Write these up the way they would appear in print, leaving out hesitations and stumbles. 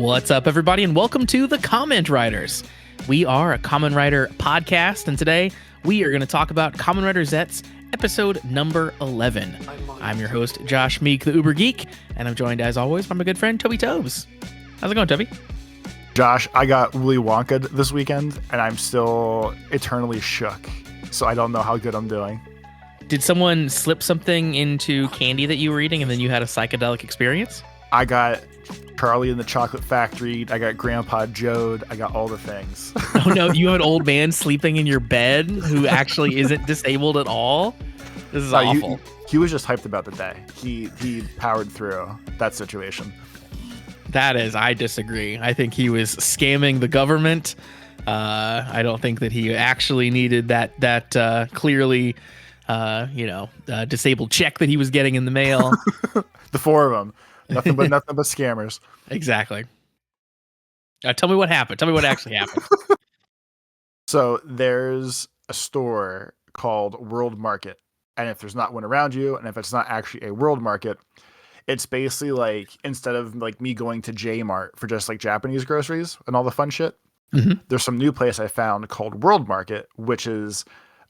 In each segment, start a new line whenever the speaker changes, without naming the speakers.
What's up, everybody, and welcome to the Comment Writers. We are a Kamen Rider podcast, and today we are going to talk about Kamen Rider Zeztz, episode number 11. I'm your host, Josh Meek, the Uber Geek, and I'm joined, as always, by my good friend, Toby Tobes. How's it going, Toby?
Josh, I got Willy Wonka'd this weekend, and I'm still eternally shook, so I don't know how good I'm doing.
Did someone slip something into candy that you were eating, and then you had a psychedelic experience?
I got Charlie in the Chocolate Factory, I got Grandpa Jode, I got all the things.
Oh no, you have an old man sleeping in your bed who actually isn't disabled at all? This is awful.
He was just hyped about the day. He powered through that situation.
I disagree. I think he was scamming the government. I don't think that he actually needed that clearly, disabled check that he was getting in the mail.
The four of them. Nothing but scammers.
Exactly. Tell me what happened. Tell me what actually happened.
So there's a store called World Market. And if there's not one around you, and if it's not actually a World Market, it's basically like, instead of like me going to J-Mart for just like Japanese groceries and all the fun shit, there's some new place I found called World Market, which is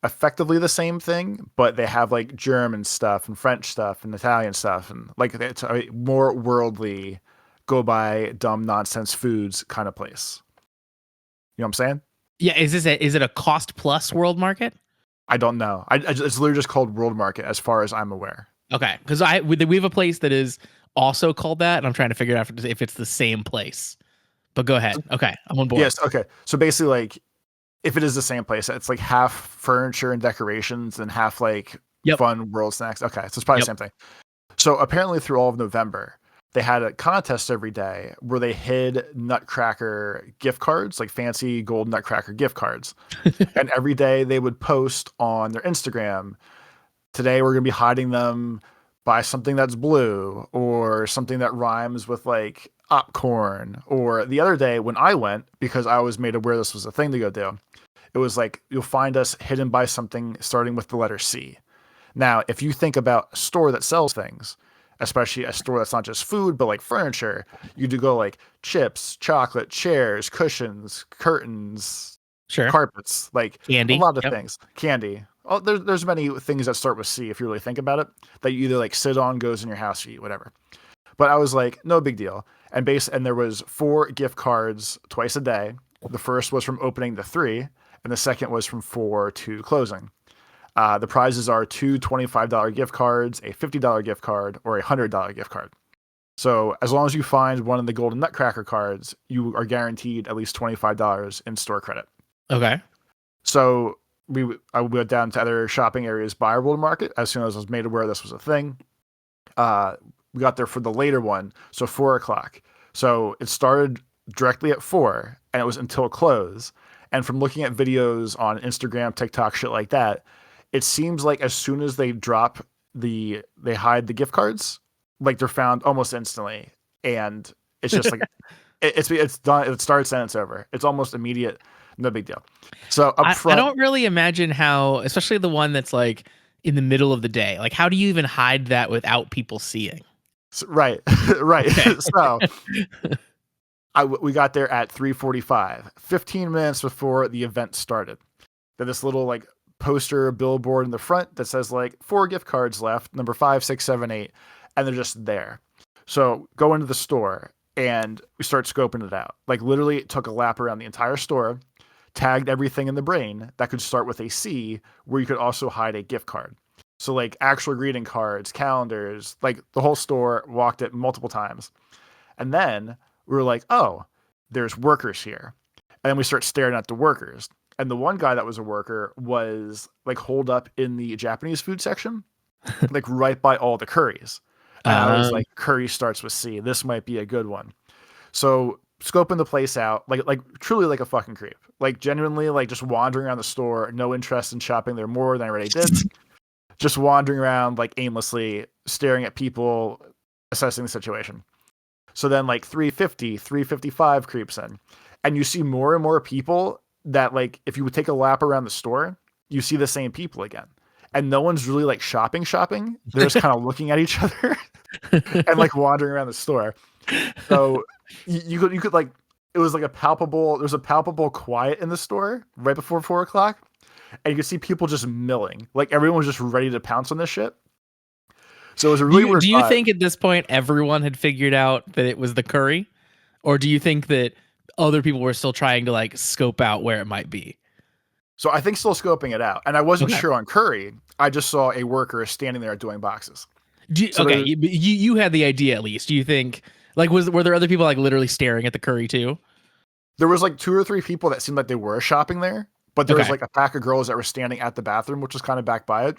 effectively the same thing, but they have like German stuff and French stuff and Italian stuff, and like it's a more worldly, go buy dumb nonsense foods kind of place. You know what I'm saying?
Yeah. Is it a cost plus World Market?
I don't know. It's literally just called World Market as far as I'm aware.
Okay, because we have a place that is also called that, and I'm trying to figure out if it's the same place. But go ahead. Okay, I'm on board.
Yes. Okay. So basically, like, if it is the same place, it's like half furniture and decorations and half like fun world snacks. Okay, so it's probably the same thing. So apparently, through all of November, they had a contest every day where they hid Nutcracker gift cards, like fancy gold Nutcracker gift cards, and every day they would post on their Instagram, today we're going to be hiding them by something that's blue or something that rhymes with like popcorn. Or the other day when I went, because I was made aware this was a thing to go do, it was like, you'll find us hidden by something starting with the letter C. Now, if you think about a store that sells things, especially a store that's not just food, but like furniture, you do go like chips, chocolate, chairs, cushions, curtains, carpets, like
candy,
a lot of things, candy. Oh, there's many things that start with C if you really think about it, that you either like sit on, goes in your house, you eat, whatever. But I was like, no big deal. And there was 4 gift cards twice a day. The first was from opening to 3, and the second was from 4 to closing. The prizes are 2 $25 gift cards, a $50 gift card, or a $100 gift card. So as long as you find one of the golden Nutcracker cards, you are guaranteed at least $25 in store credit.
Okay.
So I went down to other shopping areas by World Market as soon as I was made aware this was a thing. We got there for the later one, so 4 o'clock. So it started directly at 4, and it was until close. And from looking at videos on Instagram, TikTok, shit like that, it seems like as soon as they they hide the gift cards, like they're found almost instantly. And it's just like, it's done. It starts and it's over. It's almost immediate. No big deal. So up front,
I don't really imagine how, especially the one that's like in the middle of the day, like how do you even hide that without people seeing?
Right. Right. Okay. So we got there at 3:45, 15 minutes before the event started. There's this little like poster billboard in the front that says like 4 gift cards left, number 5, 6, 7, 8, and they're just there. So go into the store and we start scoping it out. Like literally took a lap around the entire store, tagged everything in the brain that could start with a C, where you could also hide a gift card. So like actual greeting cards, calendars, like the whole store, walked it multiple times. And then we were like, oh, there's workers here. And then we start staring at the workers. And the one guy that was a worker was like holed up in the Japanese food section, like right by all the curries. And I was like, curry starts with C. This might be a good one. So scoping the place out, like truly like a fucking creep. Like genuinely like just wandering around the store, no interest in shopping there more than I already did. Just wandering around like aimlessly, staring at people, assessing the situation. So then like 3:50, 3:55 creeps in. And you see more and more people that like, if you would take a lap around the store, you see the same people again. And no one's really like shopping. They're just kind of looking at each other and like wandering around the store. So you could like it was like there's a palpable quiet in the store right before 4 o'clock, and you could see people just milling. Like everyone was just ready to pounce on this shit. So it was a
Do
really
you
weird
do you
vibe.
think at this point everyone had figured out that it was the curry, or do you think that other people were still trying to like scope out where it might be?
So I think still scoping it out, and I wasn't
Okay.
sure on curry. I just saw a worker standing there doing boxes. So
Okay,
there,
you had the idea at least. Do you think like were there other people like literally staring at the curry too?
there was like 2 or 3 people that seemed like they were shopping there, but there was
Okay.
like a pack of girls that were standing at the bathroom, which was kind of back by it.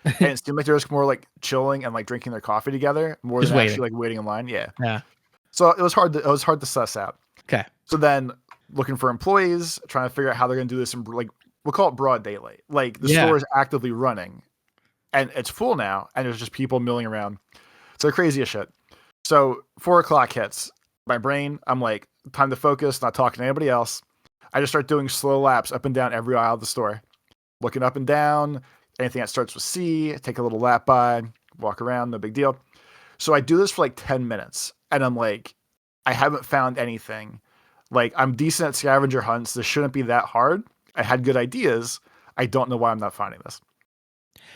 And it seemed like they were just more like chilling and like drinking their coffee together more
Just
than
waiting.
actually like waiting in line. Yeah.
Yeah.
So it was hard to suss out.
Okay.
So then looking for employees, trying to figure out how they're going to do this in like we'll call it broad daylight. Like the
Yeah.
store is actively running and it's full now and there's just people milling around. So crazy as shit. So 4 o'clock hits. My brain, I'm like, time to focus, not talking to anybody else. I just start doing slow laps up and down every aisle of the store, looking up and down. Anything that starts with C, take a little lap by, walk around, no big deal. So I do this for like 10 minutes and I'm like, I haven't found anything. Like, I'm decent at scavenger hunts. This shouldn't be that hard. I had good ideas. I don't know why I'm not finding this.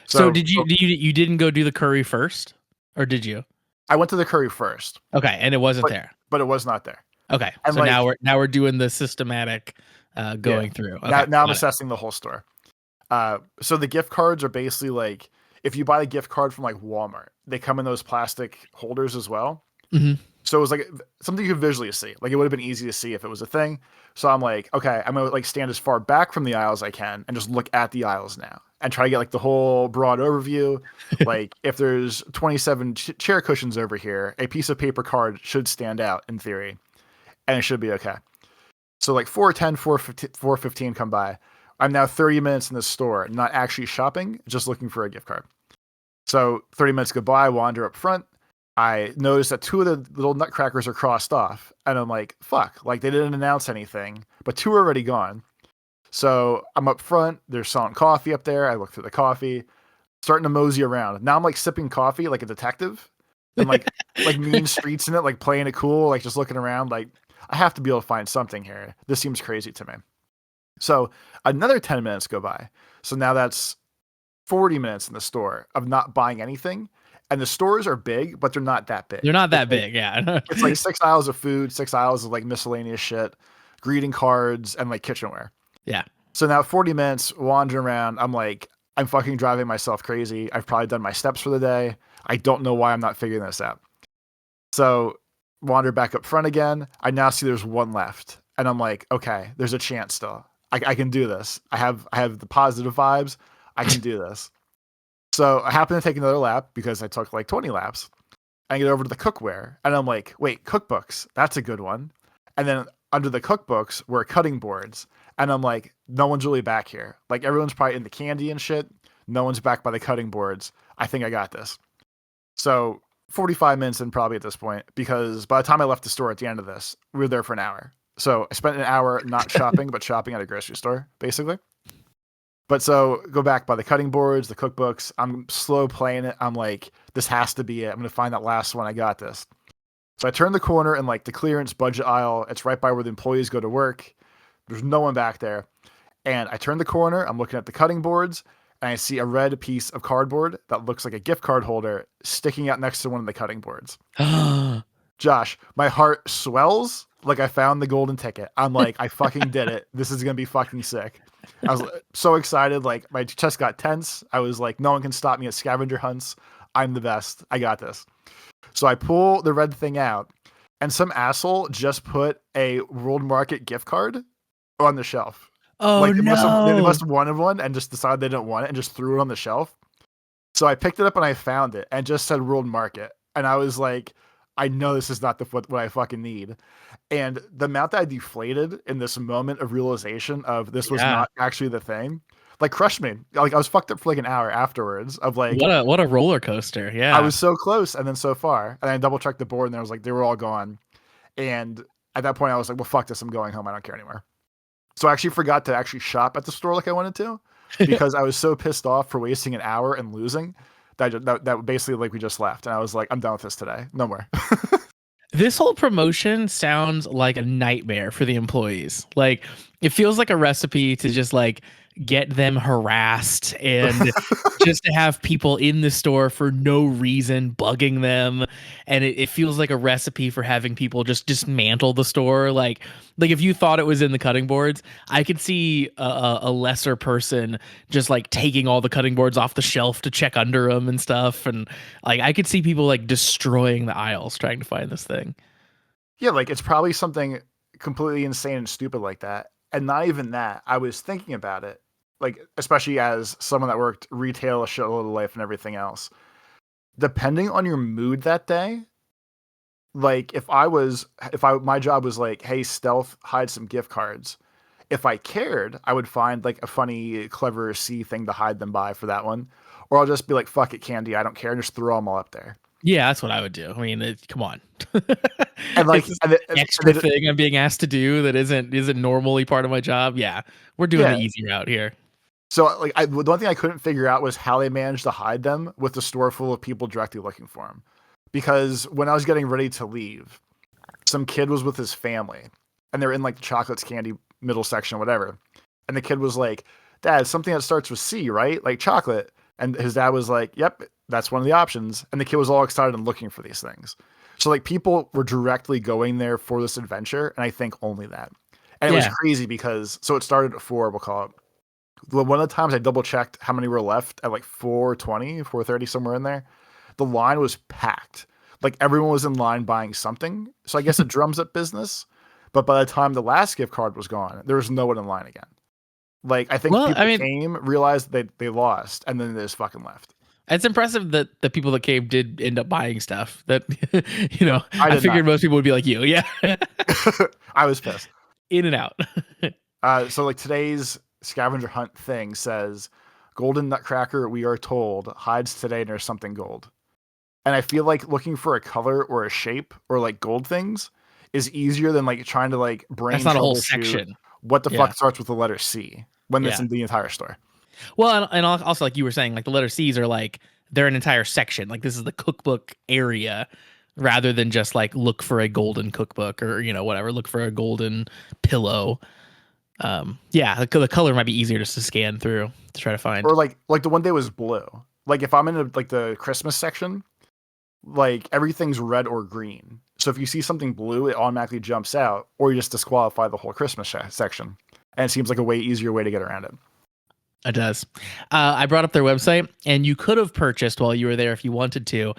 So
So
you didn't go do the curry first, or did you?
I went to the curry first,
Okay, and it wasn't
but
there.
but it was not there.
Okay,
And
so
like,
now we're doing the systematic
yeah,
going through. Okay,
now I'm
got it.
assessing the whole store. So the gift cards are basically like if you buy the gift card from like Walmart, they come in those plastic holders as well.
Mhm.
So it was like something you could visually see. Like it would have been easy to see if it was a thing. So I'm like, okay, I'm gonna like stand as far back from the aisles as I can and just look at the aisles now and try to get like the whole broad overview. Like if there's 27 chair cushions over here, a piece of paper card should stand out in theory, and it should be okay. So like 4:10, 4:15 come by. I'm now 30 minutes in the store, not actually shopping, just looking for a gift card. So 30 minutes go by, I wander up front. I notice that 2 of the little nutcrackers are crossed off. And I'm like, fuck, like they didn't announce anything, but 2 are already gone. So I'm up front. They're selling coffee up there. I look through the coffee, starting to mosey around. Now I'm like sipping coffee like a detective and like mean streets in it, like playing it cool, like just looking around. Like I have to be able to find something here. This seems crazy to me. So another 10 minutes go by. So now that's 40 minutes in the store of not buying anything. And the stores are big, but they're not that big.
They're not that
It's like,
big, yeah.
it's like 6 aisles of food, 6 aisles of like miscellaneous shit, greeting cards, and like kitchenware.
Yeah.
So now 40 minutes wandering around, I'm like, I'm fucking driving myself crazy. I've probably done my steps for the day. I don't know why I'm not figuring this out. So wander back up front again. I now see there's 1 left. And I'm like, okay, there's a chance still. I can do this. I have the positive vibes. I can do this. So I happen to take another lap because I took like 20 laps. I get over to the cookware and I'm like, wait, cookbooks. That's a good one. And then under the cookbooks were cutting boards. And I'm like, no one's really back here. Like everyone's probably in the candy and shit. No one's back by the cutting boards. I think I got this. So 45 minutes in probably at this point, because by the time I left the store at the end of this, we were there for an hour. So I spent an hour not shopping, but shopping at a grocery store, basically. But so go back by the cutting boards, the cookbooks. I'm slow playing it. I'm like, this has to be it. I'm going to find that last one. I got this. So I turn the corner and like the clearance budget aisle. It's right by where the employees go to work. There's no one back there. And I turn the corner. I'm looking at the cutting boards and I see a red piece of cardboard that looks like a gift card holder sticking out next to one of the cutting boards. Josh, my heart swells like I found the golden ticket. I'm like, I fucking did it. This is going to be fucking sick. I was so excited. Like my chest got tense. I was like, no one can stop me at scavenger hunts. I'm the best. I got this. So I pull the red thing out and some asshole just put a World Market gift card on the shelf.
Oh
Like they
no.
must have wanted one and just decided they didn't want it and just threw it on the shelf. So I picked it up and I found it and just said World Market. And I was like, I know this is not what I fucking need. And the amount that I deflated in this moment of realization of this was not actually the thing, like crushed me. Like I was fucked up for like an hour afterwards of like,
What a roller coaster.
I
Yeah.
was so close and then so far. And I double checked the board and I was like, they were all gone. And at that point I was like, well, fuck this. I'm going home. I don't care anymore. So I actually forgot to actually shop at the store like I wanted to because I was so pissed off for wasting an hour and losing that basically like we just left. And I was like, I'm done with this today. No more.
This whole promotion sounds like a nightmare for the employees. Like, it feels like a recipe to just like get them harassed and just to have people in the store for no reason bugging them. And it feels like a recipe for having people just dismantle the store. Like if you thought it was in the cutting boards, I could see a lesser person just like taking all the cutting boards off the shelf to check under them and stuff. And like I could see people like destroying the aisles trying to find this thing.
Yeah, like it's probably something completely insane and stupid like that. And not even that. I was thinking about it, like especially as someone that worked retail, a shitload of life, and everything else. Depending on your mood that day, like my job was like, hey, stealth, hide some gift cards. If I cared, I would find like a funny, clever C thing to hide them by for that one, or I'll just be like, fuck it, Candy, I don't care, and just throw them all up there.
Yeah, that's what I would do. I mean, come on.
And like
It's this extra thing I'm being asked to do that isn't normally part of my job. Yeah, we're doing the easy route here.
So like the one thing I couldn't figure out was how they managed to hide them with the store full of people directly looking for them. Because when I was getting ready to leave, some kid was with his family and they're in like the chocolates, candy, middle section, whatever. And the kid was like, Dad, something that starts with C, right? Like chocolate. And his dad was like, yep, that's one of the options. And the kid was all excited and looking for these things. So like people were directly going there for this adventure. And I think only that. And it was crazy because, so it started at 4, we'll call it. One of the times I double checked how many were left at like 4:20, 4:30, somewhere in there. The line was packed. Like everyone was in line buying something. So I guess it drums up business. But by the time the last gift card was gone, there was no one in line again. Like I think people came, realized they lost, and then they just fucking left.
It's impressive that the people that came did end up buying stuff. That I figured most people would be like you. Yeah,
I was pissed.
In and out.
So like today's scavenger hunt thing says, "Golden Nutcracker, we are told, hides today near something gold." And I feel like looking for a color or a shape or like gold things is easier than like trying to like brain.
That's not a whole section.
What the fuck starts with the letter C when it's in the entire store?
Well, and also like you were saying, like the letter C's are like they're an entire section. Like this is the cookbook area, rather than just like look for a golden cookbook or whatever. Look for a golden pillow. The color might be easier just to scan through to try to find.
Or like the one day was blue. Like if I'm in like the Christmas section, like everything's red or green. So if you see something blue, it automatically jumps out, or you just disqualify the whole Christmas section. And it seems like a way easier way to get around it.
It does. I brought up their website, and you could have purchased while you were there if you wanted to.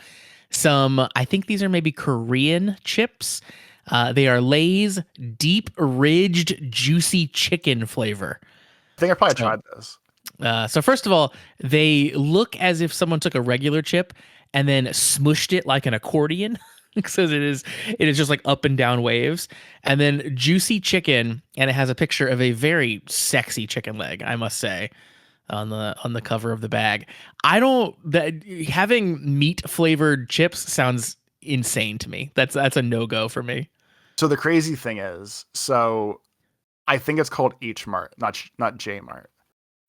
I think these are maybe Korean chips. They are Lay's deep ridged juicy chicken flavor.
I think I probably tried this.
So first of all, they look as if someone took a regular chip and then smushed it like an accordion. Because it is just like up and down waves. And then juicy chicken, and it has a picture of a very sexy chicken leg, I must say, on the cover of the bag. Having meat flavored chips sounds insane to me. That's a no-go for me.
So the crazy thing is, I think it's called H Mart, not J Mart.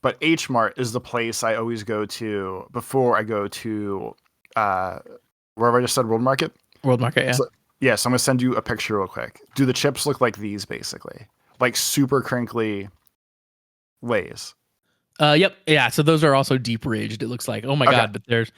But H Mart is the place I always go to before I go to wherever I just said World Market. World Market, yeah. So I'm gonna send you a picture real quick. Do the chips look like these, basically, like super crinkly Lays?
Yep, yeah. So those are also deep ridged. It looks like. Oh my god! But there's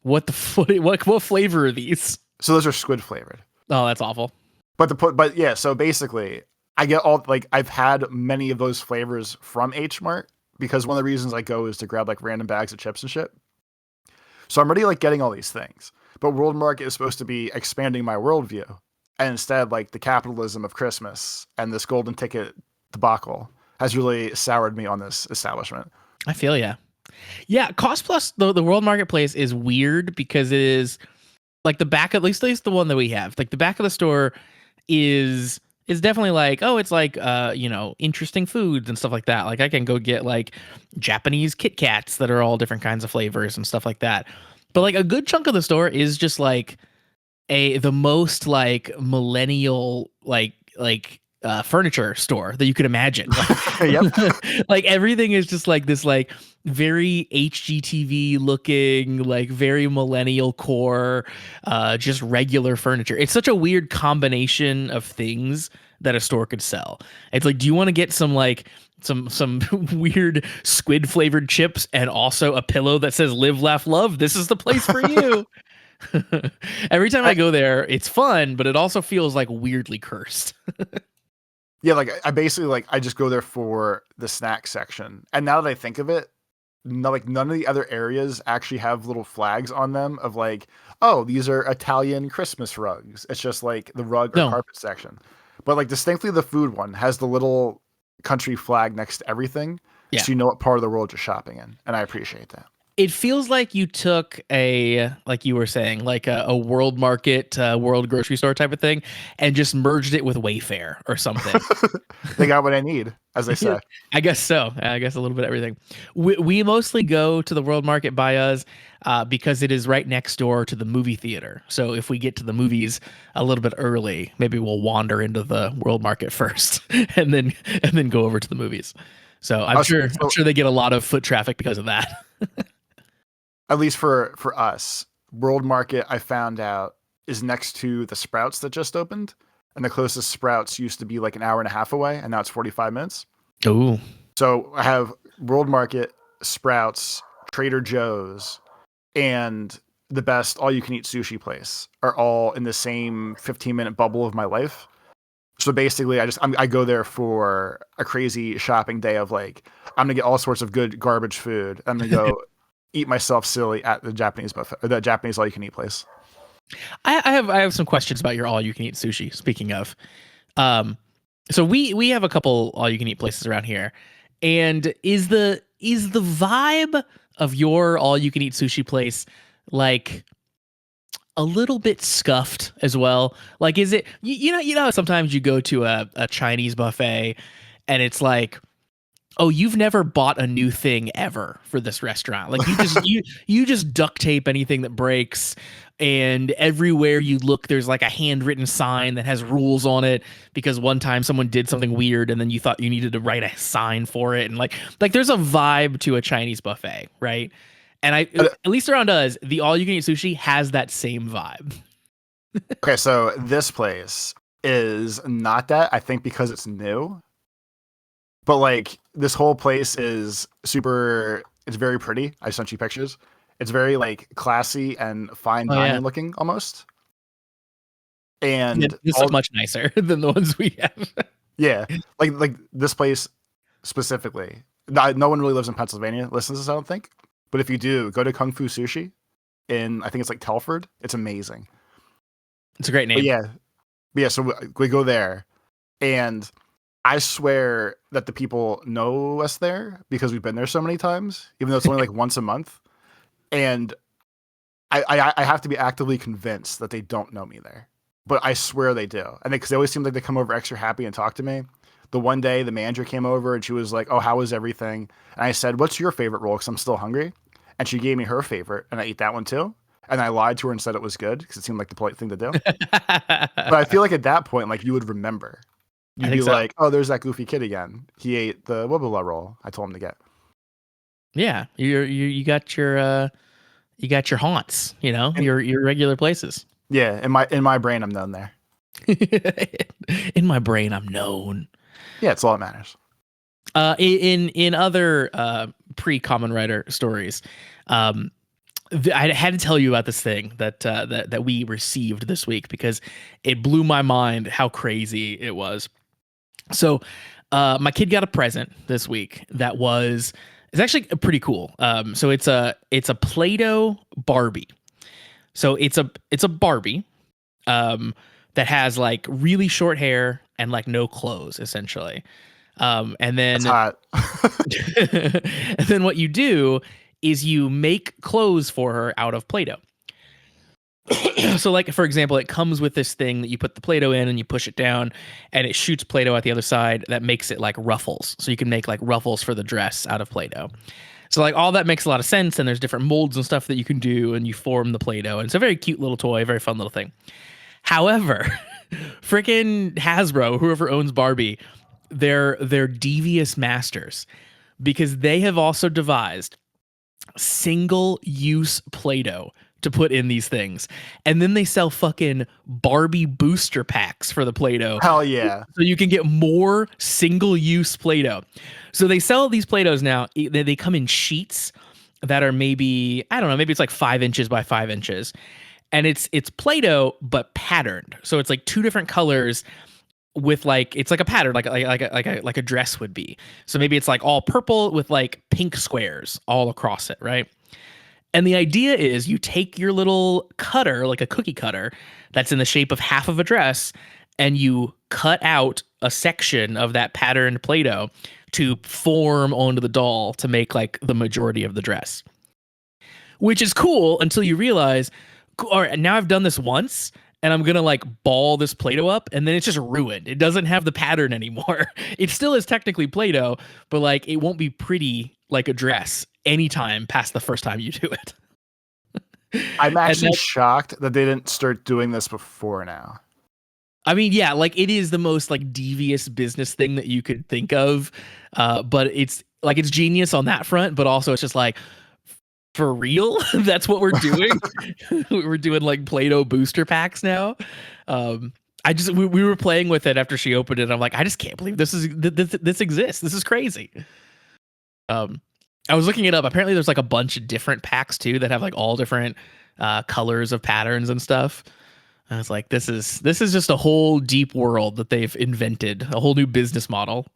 what flavor are these?
So those are squid flavored.
Oh, that's awful.
But yeah. So basically, I get I've had many of those flavors from H Mart because one of the reasons I go is to grab like random bags of chips and shit. So I'm already like getting all these things. But World Market is supposed to be expanding my worldview. And instead, like the capitalism of Christmas and this golden ticket debacle has really soured me on this establishment.
I feel yeah. Yeah, Cost Plus, the World Marketplace is weird because it is like the back, at least the one that we have. Like the back of the store is definitely like, oh, it's like interesting foods and stuff like that. Like I can go get like Japanese Kit Kats that are all different kinds of flavors and stuff like that. But like a good chunk of the store is just like the most like millennial like furniture store that you could imagine.
Yep.
Like everything is just like this, like very HGTV looking, like very millennial core, just regular furniture. It's such a weird combination of things that a store could sell. It's like, do you want to get some like some weird squid flavored chips and also a pillow that says "Live, Laugh, Love"? This is the place for you. Every time I go there, it's fun, but it also feels like weirdly cursed.
Yeah, like I basically like I just go there for the snack section. And now that I think of it, no, like none of the other areas actually have little flags on them of like, oh, these are Italian Christmas rugs. It's just like the rug or carpet section. But like distinctly the food one has the little country flag next to everything.
Yeah.
So you know what part of the world you're shopping in. And I appreciate that.
It feels like you took like you were saying, like a world market, world grocery store type of thing, and just merged it with Wayfair or something.
They got what I need, as they say.
Yeah, I guess so. I guess a little bit of everything. We mostly go to the world market by us because it is right next door to the movie theater. So if we get to the movies a little bit early, maybe we'll wander into the world market first and then go over to the movies. So I'm sure they get a lot of foot traffic because of that.
At least for us, World Market, I found out, is next to the Sprouts that just opened. And the closest Sprouts used to be like an hour and a half away, and now it's 45 minutes.
Ooh.
So I have World Market, Sprouts, Trader Joe's, and the best all-you-can-eat sushi place are all in the same 15-minute bubble of my life. So basically, I go there for a crazy shopping day of like, I'm going to get all sorts of good garbage food. I'm going to go eat myself silly at the Japanese buffet, or the Japanese all-you-can-eat place.
I have some questions about your all-you-can-eat sushi. Speaking of, so we have a couple all-you-can-eat places around here, and is the vibe of your all-you-can-eat sushi place like a little bit scuffed as well? Like, is it you know sometimes you go to a Chinese buffet and it's like, oh, you've never bought a new thing ever for this restaurant. Like you just duct tape anything that breaks, and everywhere you look, there's like a handwritten sign that has rules on it because one time someone did something weird and then you thought you needed to write a sign for it. And like there's a vibe to a Chinese buffet, right? And at least around us, the all-you-can-eat sushi has that same vibe.
Okay, so this place is not that, I think, because it's new. But like this whole place is super, it's very pretty. I sent you pictures. It's very like classy and fine dining looking almost. And
it's so much nicer than the ones we have.
Yeah. Like this place specifically. No one really lives in Pennsylvania listens to this, I don't think. But if you do, go to Kung Fu Sushi in, I think it's like Telford. It's amazing.
It's a great name.
But yeah, so we go there, and I swear that the people know us there because we've been there so many times, even though it's only like once a month. And I have to be actively convinced that they don't know me there. But I swear they do. And because they always seem like they come over extra happy and talk to me. The one day the manager came over and she was like, oh, how was everything? And I said, what's your favorite roll? Because I'm still hungry. And she gave me her favorite, and I ate that one too. And I lied to her and said it was good because it seemed like the polite thing to do. But I feel like at that point, like you would remember. You'd be like, oh, there's that goofy kid again. He ate the blah, blah, blah roll I told him to get.
Yeah, you got your haunts, your regular places.
Yeah, in my brain, I'm known there.
In my brain, I'm known.
Yeah, it's all that matters.
In other pre-Kamen Rider stories, I had to tell you about this thing that we received this week because it blew my mind how crazy it was. So, my kid got a present this week it's actually pretty cool. So it's a Play-Doh Barbie. So it's a Barbie, that has like really short hair and like no clothes essentially. And then,
That's hot.
and then what you do is you make clothes for her out of Play-Doh. So like, for example, it comes with this thing that you put the Play-Doh in and you push it down and it shoots Play-Doh at the other side that makes it like ruffles. So you can make like ruffles for the dress out of Play-Doh. So like all that makes a lot of sense, and there's different molds and stuff that you can do, and you form the Play-Doh. And it's a very cute little toy, very fun little thing. However, Freaking Hasbro, whoever owns Barbie, they're devious masters because they have also devised single-use Play-Doh to put in these things. And then they sell fucking Barbie booster packs for the Play-Doh.
Hell yeah.
So you can get more single-use Play-Doh. So they sell these Play-Dohs now. They come in sheets that are maybe, I don't know, maybe it's like 5 inches by 5 inches. And it's Play-Doh, but patterned. So it's like 2 different colors with like, it's like a pattern, like a dress would be. So maybe it's like all purple with like pink squares all across it, right? And the idea is you take your little cutter, like a cookie cutter, that's in the shape of half of a dress, and you cut out a section of that patterned Play-Doh to form onto the doll to make like the majority of the dress. Which is cool until you realize, all right, now I've done this once, and I'm gonna like ball this Play-Doh up, and then it's just ruined. It doesn't have the pattern anymore. It still is technically Play-Doh, but like it won't be pretty like a dress anytime past the first time you do it.
I'm actually shocked that they didn't start doing this before now.
I mean, yeah, like it is the most like devious business thing that you could think of, but it's like it's genius on that front, but also it's just like, for real? That's what we're doing. We're doing like Play-Doh booster packs now. We were playing with it after she opened it. I'm like, I just can't believe this exists. This is crazy. I was looking it up. Apparently there's like a bunch of different packs too that have like all different colors of patterns and stuff. I was like, this is just a whole deep world that they've invented, a whole new business model.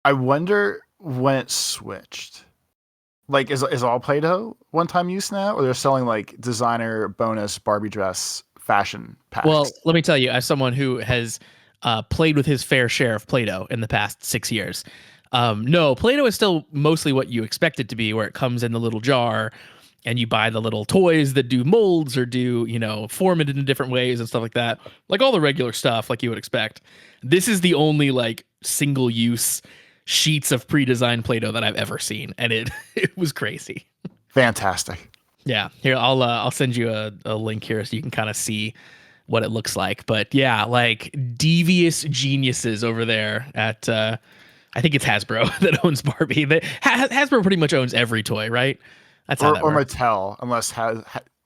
I wonder when it switched. Like, is all Play-Doh one-time use now, or they're selling like designer bonus Barbie dress fashion packs?
Well, let me tell you, as someone who has played with his fair share of Play-Doh in the past 6 years, no, Play-Doh is still mostly what you expect it to be, where it comes in the little jar, and you buy the little toys that do molds or do, form it in different ways and stuff like that, like all the regular stuff, like you would expect. This is the only like single-use sheets of pre-designed Play-Doh that I've ever seen, and it was crazy.
Fantastic.
Yeah, here I'll send you a link here so you can kind of see what it looks like. But yeah, like devious geniuses over there at I think it's Hasbro that owns Barbie. Hasbro pretty much owns every toy, right? That's how that works.
Mattel, unless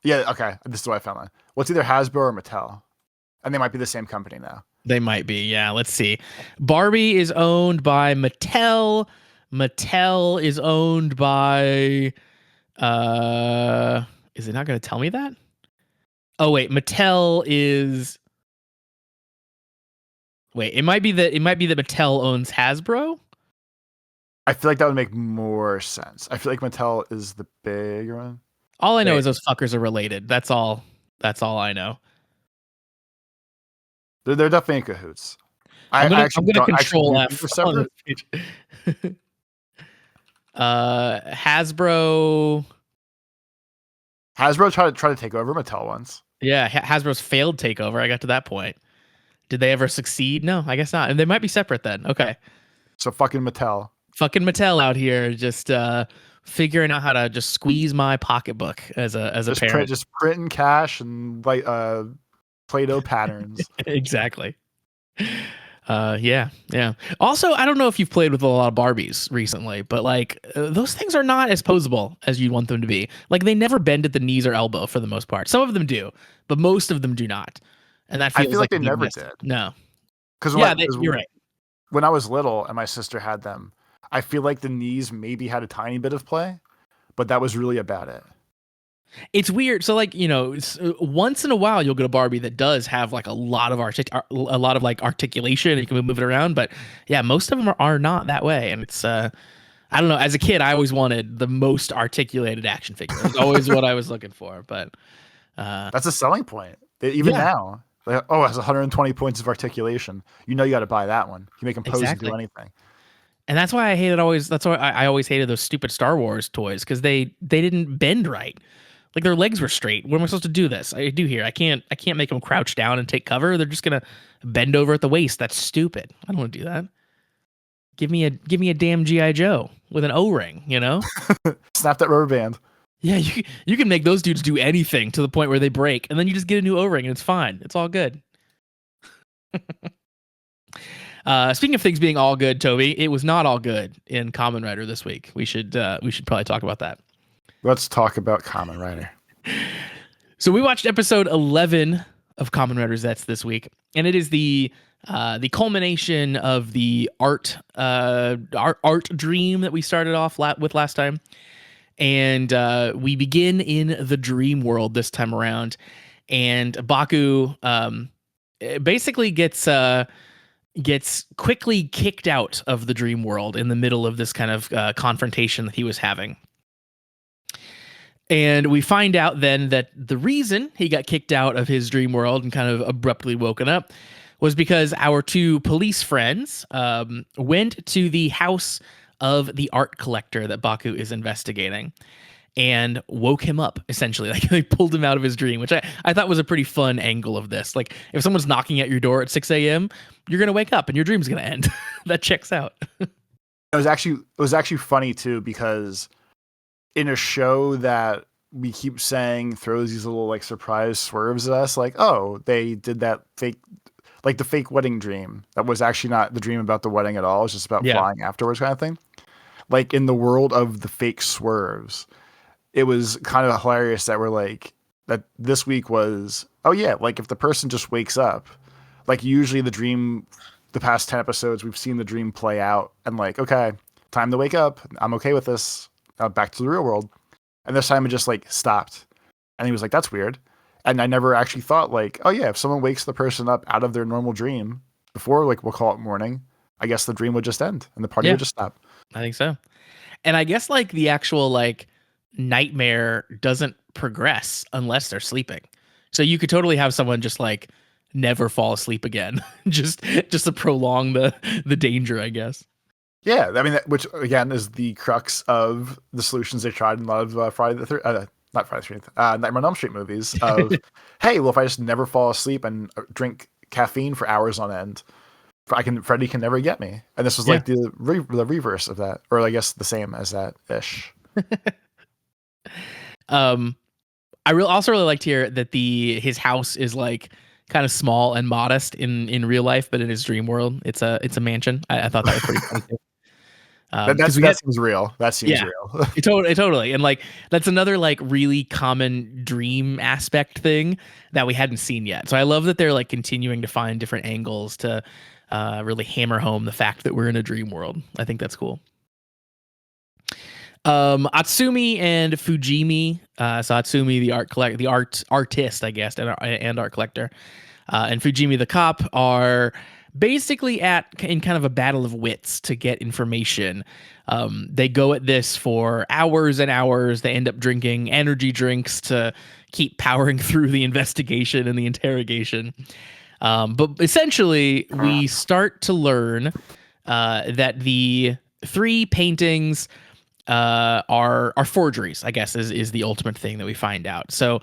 yeah, okay. This is what I found. Well, it's either Hasbro or Mattel, and they might be the same company now. They
might be, yeah. Let's see. Barbie is owned by Mattel. Mattel is owned by. Is it not going to tell me that? Oh wait, Mattel is. Wait, it might be that Mattel owns Hasbro.
I feel like that would make more sense. I feel like Mattel is the bigger one.
All I know is those fuckers are related. That's all I know.
They're definitely in cahoots.
I'm gonna control F
for separate.
Hasbro
tried to take over Mattel once.
Yeah, Hasbro's failed takeover. I got to that point. Did they ever succeed? No, I guess not. And they might be separate then. Okay.
So fucking Mattel out
here, just figuring out how to just squeeze my pocketbook as a parent.
Just printing cash and like Play-Doh patterns.
Exactly. Yeah. Also, I don't know if you've played with a lot of Barbies recently, but like those things are not as posable as you'd want them to be. Like they never bend at the knees or elbow for the most part. Some of them do, but most of them do not. And that feels
I feel like they never did.
No.
Because you're right. When I was little and my sister had them, I feel like the knees maybe had a tiny bit of play, but that was really about it.
It's weird. So like, once in a while you'll get a Barbie that does have like a lot of like articulation and you can move it around. But yeah, most of them are not that way. And it's, I don't know. As a kid, I always wanted the most articulated action figure. It's always what I was looking for. But
that's a selling point. Even now, like, it has 120 points of articulation. You got to buy that one. You make them pose and do anything.
And that's why I always hated those stupid Star Wars toys, because they didn't bend right. Like their legs were straight. What am I supposed to do this? I do here. I can't make them crouch down and take cover. They're just gonna bend over at the waist. That's stupid. I don't want to do that. Give me a damn G.I. Joe with an O-ring,
Snap that rubber band.
Yeah, you can make those dudes do anything to the point where they break, and then you just get a new O-ring and it's fine. It's all good. Speaking of things being all good, Toby, it was not all good in Kamen Rider this week. We should probably talk about that.
Let's talk about Kamen Rider.
So we watched episode 11 of Kamen Rider Zeztz this week, and it is the culmination of the art dream that we started off with last time. And we begin in the dream world this time around, and Baku basically gets quickly kicked out of the dream world in the middle of this kind of confrontation that he was having. And we find out then that the reason he got kicked out of his dream world and kind of abruptly woken up was because our two police friends went to the house of the art collector that Baku is investigating and woke him up, essentially. Like, they pulled him out of his dream, which I thought was a pretty fun angle of this. Like, if someone's knocking at your door at 6 a.m., you're going to wake up and your dream's going to end. That checks out.
It was actually funny, too, because in a show that we keep saying throws these little like surprise swerves at us, like, oh, they did that fake, like the fake wedding dream that was actually not the dream about the wedding at all. It's just about flying afterwards, kind of thing. Like, in the world of the fake swerves, it was kind of hilarious that we're like, that this week was, oh yeah, like if the person just wakes up, like usually the dream, the past 10 episodes, we've seen the dream play out and like, okay, time to wake up. I'm okay with this. Back to the real world. And this time it just like stopped. And he was like, that's weird. And I never actually thought like, oh yeah, if someone wakes the person up out of their normal dream before, like, we'll call it morning, I guess the dream would just end and the party would just stop.
I think so. And I guess like the actual like nightmare doesn't progress unless they're sleeping. So you could totally have someone just like never fall asleep again, just to prolong the danger, I guess.
Yeah, I mean, which again is the crux of the solutions they tried in a lot of not Friday the 13th, Nightmare on Elm Street movies. Of hey, well, if I just never fall asleep and drink caffeine for hours on end, Freddy can never get me. And this was like the reverse of that, or I guess the same as that ish.
I also really liked here that his house is like kind of small and modest in real life, but in his dream world, it's a mansion. I thought that was pretty funny too.
That seems real. That seems real.
Totally. And like, that's another like really common dream aspect thing that we hadn't seen yet. So I love that they're like continuing to find different angles to really hammer home the fact that we're in a dream world. I think that's cool. Atsumi and Fujimi, so Atsumi, the artist, I guess, and art collector, and Fujimi, the cop, are basically in kind of a battle of wits to get information. They go at this for hours and hours. They end up drinking energy drinks to keep powering through the investigation and the interrogation. But essentially, we start to learn that the three paintings are forgeries, I guess, is the ultimate thing that we find out. So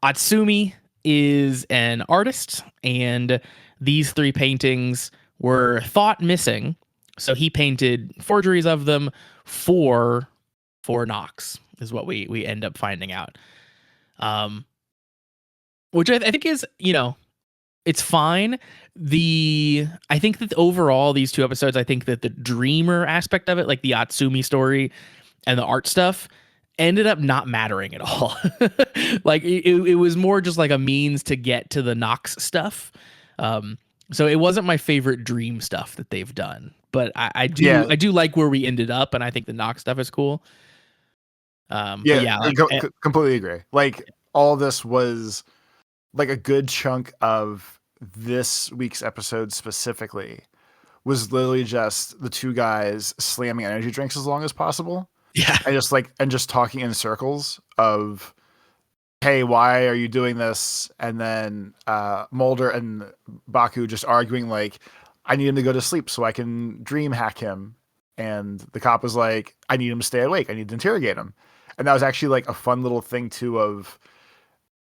Atsumi is an artist, and these three paintings were thought missing. So he painted forgeries of them for knocks, is what we end up finding out. Which I think is, it's fine. I think that overall, these two episodes, I think that the dreamer aspect of it, like the Atsumi story and the art stuff, ended up not mattering at all. Like it was more just like a means to get to the Nox stuff. So it wasn't my favorite dream stuff that they've done, but I do like where we ended up, and I think the Nox stuff is cool.
Completely agree. Like all this was like a good chunk of this week's episode specifically was literally just the two guys slamming energy drinks as long as possible.
Yeah.
And just talking in circles of, hey, why are you doing this? And then Mulder and Baku just arguing like, I need him to go to sleep so I can dream hack him. And the cop was like, I need him to stay awake. I need to interrogate him. And that was actually like a fun little thing too of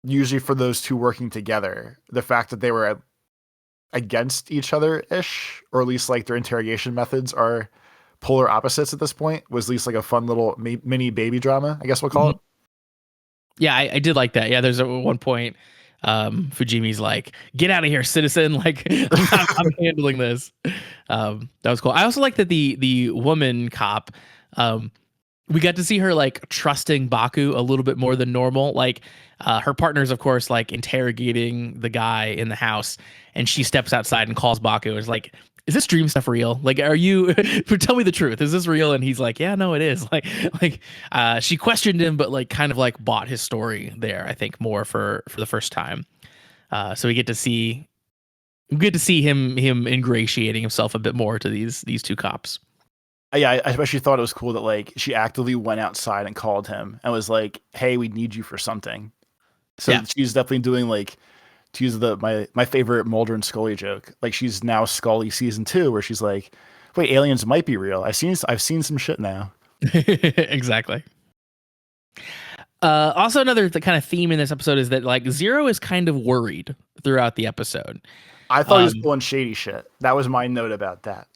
usually for those two working together, the fact that they were against each other-ish, or at least like their interrogation methods are polar opposites at this point, was at least like a fun little mini baby drama, I guess we'll call it.
Yeah, I did like that. Yeah, there's one point Fujimi's like, get out of here, citizen. Like, I'm handling this. That was cool. I also like that the woman cop, we got to see her like trusting Baku a little bit more than normal. Like, her partner's, of course, like interrogating the guy in the house, and she steps outside and calls Baku and is like, is this dream stuff real? Like, are you, tell me the truth. Is this real? And he's like, yeah, no, it is. She questioned him, but like kind of like bought his story there, I think, more for the first time. So we get to see him ingratiating himself a bit more to these two cops.
Yeah, I especially thought it was cool that like she actively went outside and called him and was like, "Hey, we need you for something." So yeah. She's definitely doing like, to use my favorite Mulder and Scully joke, like she's now Scully season 2, where she's like, "Wait, aliens might be real. I've seen some shit now."
Exactly. Also, another kind of theme in this episode is that like Zero is kind of worried throughout the episode.
I thought he was pulling shady shit. That was my note about that.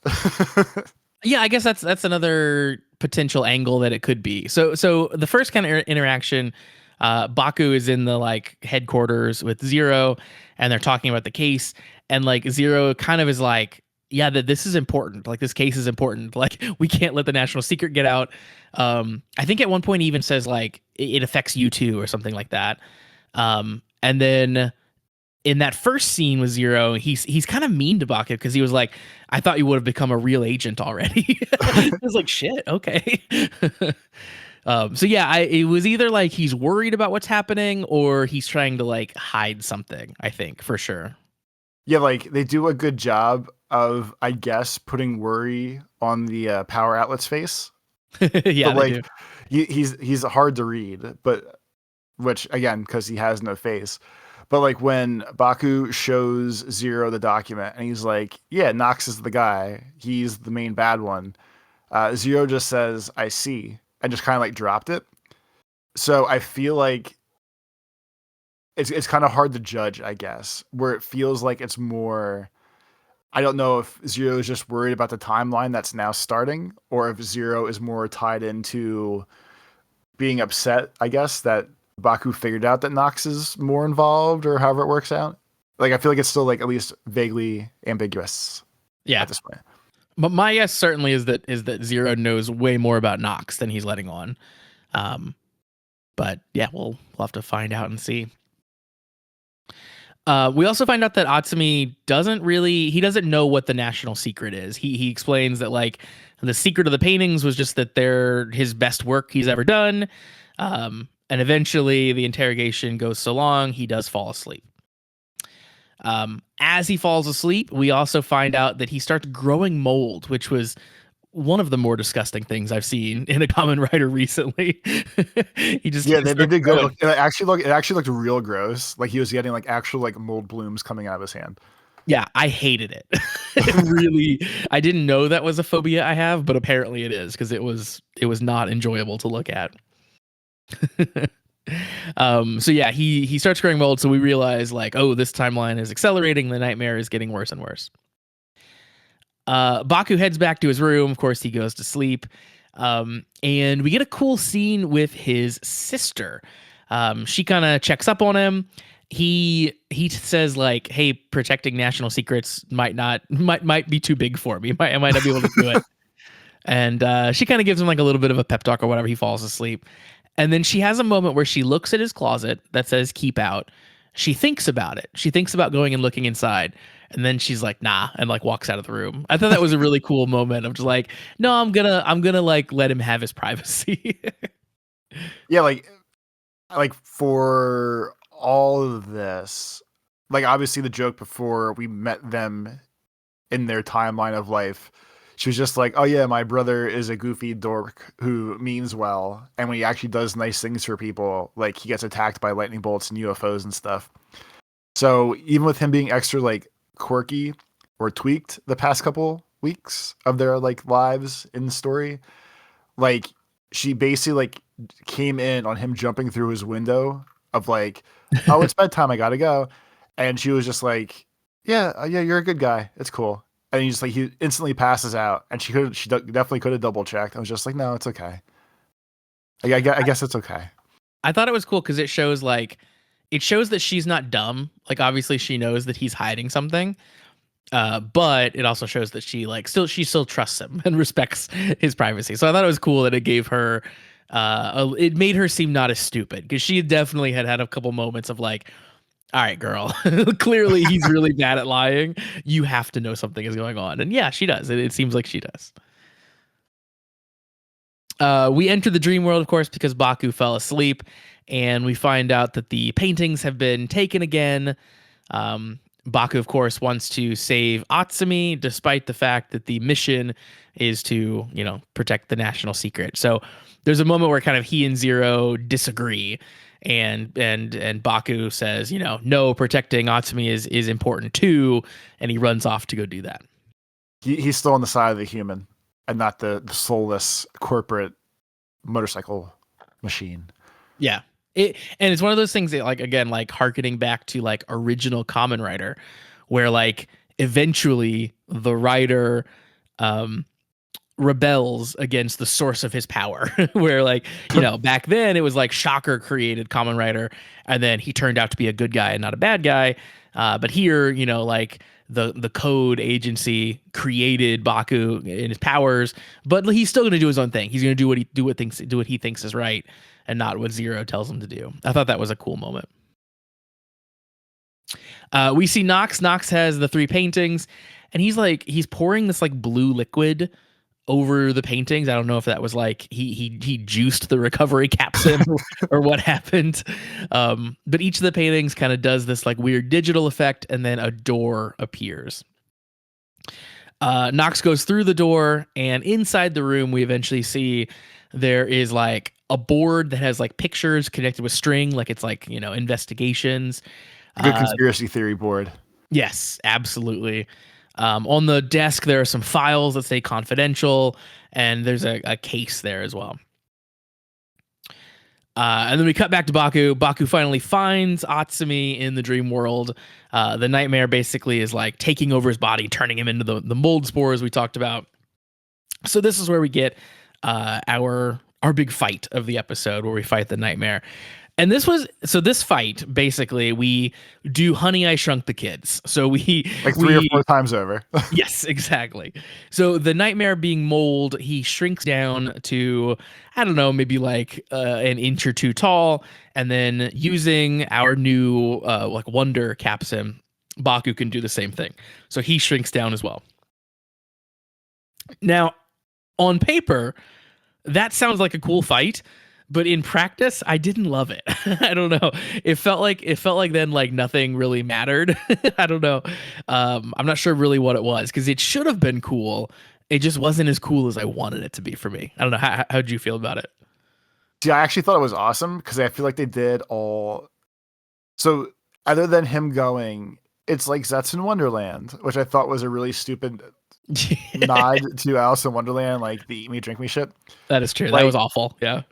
Yeah, I guess that's another potential angle that it could be. So the first kind of interaction, Baku is in the like headquarters with Zero, and they're talking about the case, and like Zero kind of is like, yeah, that this is important. Like, this case is important. Like, we can't let the national secret get out. I think at one point he even says like it affects you too, or something like that. And then in that first scene with Zero, he's kind of mean to Baku because he was like, I thought you would have become a real agent already. I was like, shit, okay. So yeah, it was either like he's worried about what's happening or he's trying to like hide something, I think, for sure.
Yeah, like they do a good job of, I guess, putting worry on the power outlet's face.
Yeah,
but like he's hard to read, but which again, because he has no face. But like when Baku shows Zero the document and he's like, yeah, Nox is the guy. He's the main bad one. Zero just says, I see, and just kind of like dropped it. So I feel like it's kind of hard to judge, I guess, where it feels like it's more, I don't know if Zero is just worried about the timeline that's now starting, or if Zero is more tied into being upset, I guess, that Baku figured out that Nox is more involved, or however it works out. Like, I feel like it's still like at least vaguely ambiguous.
Yeah.
At this point.
But my guess certainly is that Zero knows way more about Nox than he's letting on. But yeah, we'll have to find out and see. We also find out that Atsumi doesn't know what the national secret is. He explains that like the secret of the paintings was just that they're his best work he's ever done. And eventually the interrogation goes so long, he does fall asleep. As he falls asleep, we also find out that he starts growing mold, which was one of the more disgusting things I've seen in a Kamen Rider recently. He just
they did go. It actually looked real gross. Like he was getting like actual like mold blooms coming out of his hand.
Yeah, I hated it. Really, I didn't know that was a phobia I have, but apparently it is, because it was not enjoyable to look at. So yeah, he starts growing mold, so we realize like, oh, this timeline is accelerating, the nightmare is getting worse and worse. Baku heads back to his room. Of course, he goes to sleep. And we get a cool scene with his sister. She kind of checks up on him. He says like, hey, protecting national secrets might be too big for me. I might not be able to do it. And she kind of gives him like a little bit of a pep talk or whatever. He falls asleep. And then she has a moment where she looks at his closet that says keep out. She thinks about it. She thinks about going and looking inside. And then she's like, nah, and like walks out of the room. I thought that was a really cool moment of just like, no, I'm gonna like let him have his privacy.
Yeah, like for all of this, like obviously the joke before we met them in their timeline of life, she was just like, oh yeah, my brother is a goofy dork who means well, and when he actually does nice things for people, like he gets attacked by lightning bolts and UFOs and stuff. So even with him being extra like quirky or tweaked the past couple weeks of their like lives in the story, like she basically like came in on him jumping through his window of like, oh, it's bedtime, I gotta go. And she was just like, yeah, you're a good guy, it's cool. And he instantly passes out, and she definitely could have double checked. I was just like, no, it's okay. I guess it's okay.
I thought it was cool because it shows like it shows that she's not dumb. Like obviously she knows that he's hiding something. But it also shows that she still trusts him and respects his privacy. So I thought it was cool that it gave her it made her seem not as stupid, because she definitely had a couple moments of like, all right, girl, clearly he's really bad at lying. You have to know something is going on. And yeah, she does. It seems like she does. We enter the dream world, of course, because Baku fell asleep, and we find out that the paintings have been taken again. Baku, of course, wants to save Atsumi, despite the fact that the mission is to, protect the national secret. So there's a moment where kind of he and Zero disagree, and Baku says, no, protecting Atsumi is important too, and he runs off to go do that.
He's still on the side of the human and not the soulless corporate motorcycle machine.
Yeah. And it's one of those things that, like, again, like harkening back to like original Kamen Rider, where like eventually the writer rebels against the source of his power. Where like, back then it was like Shocker created Kamen Rider, and then he turned out to be a good guy and not a bad guy. But here, like the code agency created Baku and his powers, but he's still going to do his own thing. He's going to do what he thinks is right, and not what Zero tells him to do. I thought that was a cool moment. We see Nox. Nox has the 3 paintings, and he's pouring this like blue liquid over the paintings. I don't know if that was like he juiced the recovery capsule or what happened. But each of the paintings kind of does this like weird digital effect, and then a door appears. Nox goes through the door, and inside the room we eventually see there is like a board that has like pictures connected with string, like it's like, investigations.
Good conspiracy theory board.
Yes, absolutely. On the desk, there are some files that say confidential, and there's a case there as well. And then we cut back to Baku. Baku finally finds Atsumi in the dream world. The nightmare basically is like taking over his body, turning him into the mold spores we talked about. So this is where we get our big fight of the episode, where we fight the nightmare. And this fight, basically, we do Honey, I Shrunk the Kids. So we
like 3 or 4 times over.
Yes, exactly. So the nightmare being mold, he shrinks down to, I don't know, maybe like an inch or 2 tall. And then using our new like Wonder Capsum, Baku can do the same thing. So he shrinks down as well. Now, on paper, that sounds like a cool fight. But in practice, I didn't love it. I don't know. It felt like then like nothing really mattered. I don't know. I'm not sure really what it was, because it should have been cool. It just wasn't as cool as I wanted it to be for me. I don't know. How'd you feel about it?
See, I actually thought it was awesome, because I feel like they did all. So other than him going, it's like Zeztz in Wonderland, which I thought was a really stupid nod to Alice in Wonderland, like the eat me, drink me shit.
That is true. That was awful. Yeah.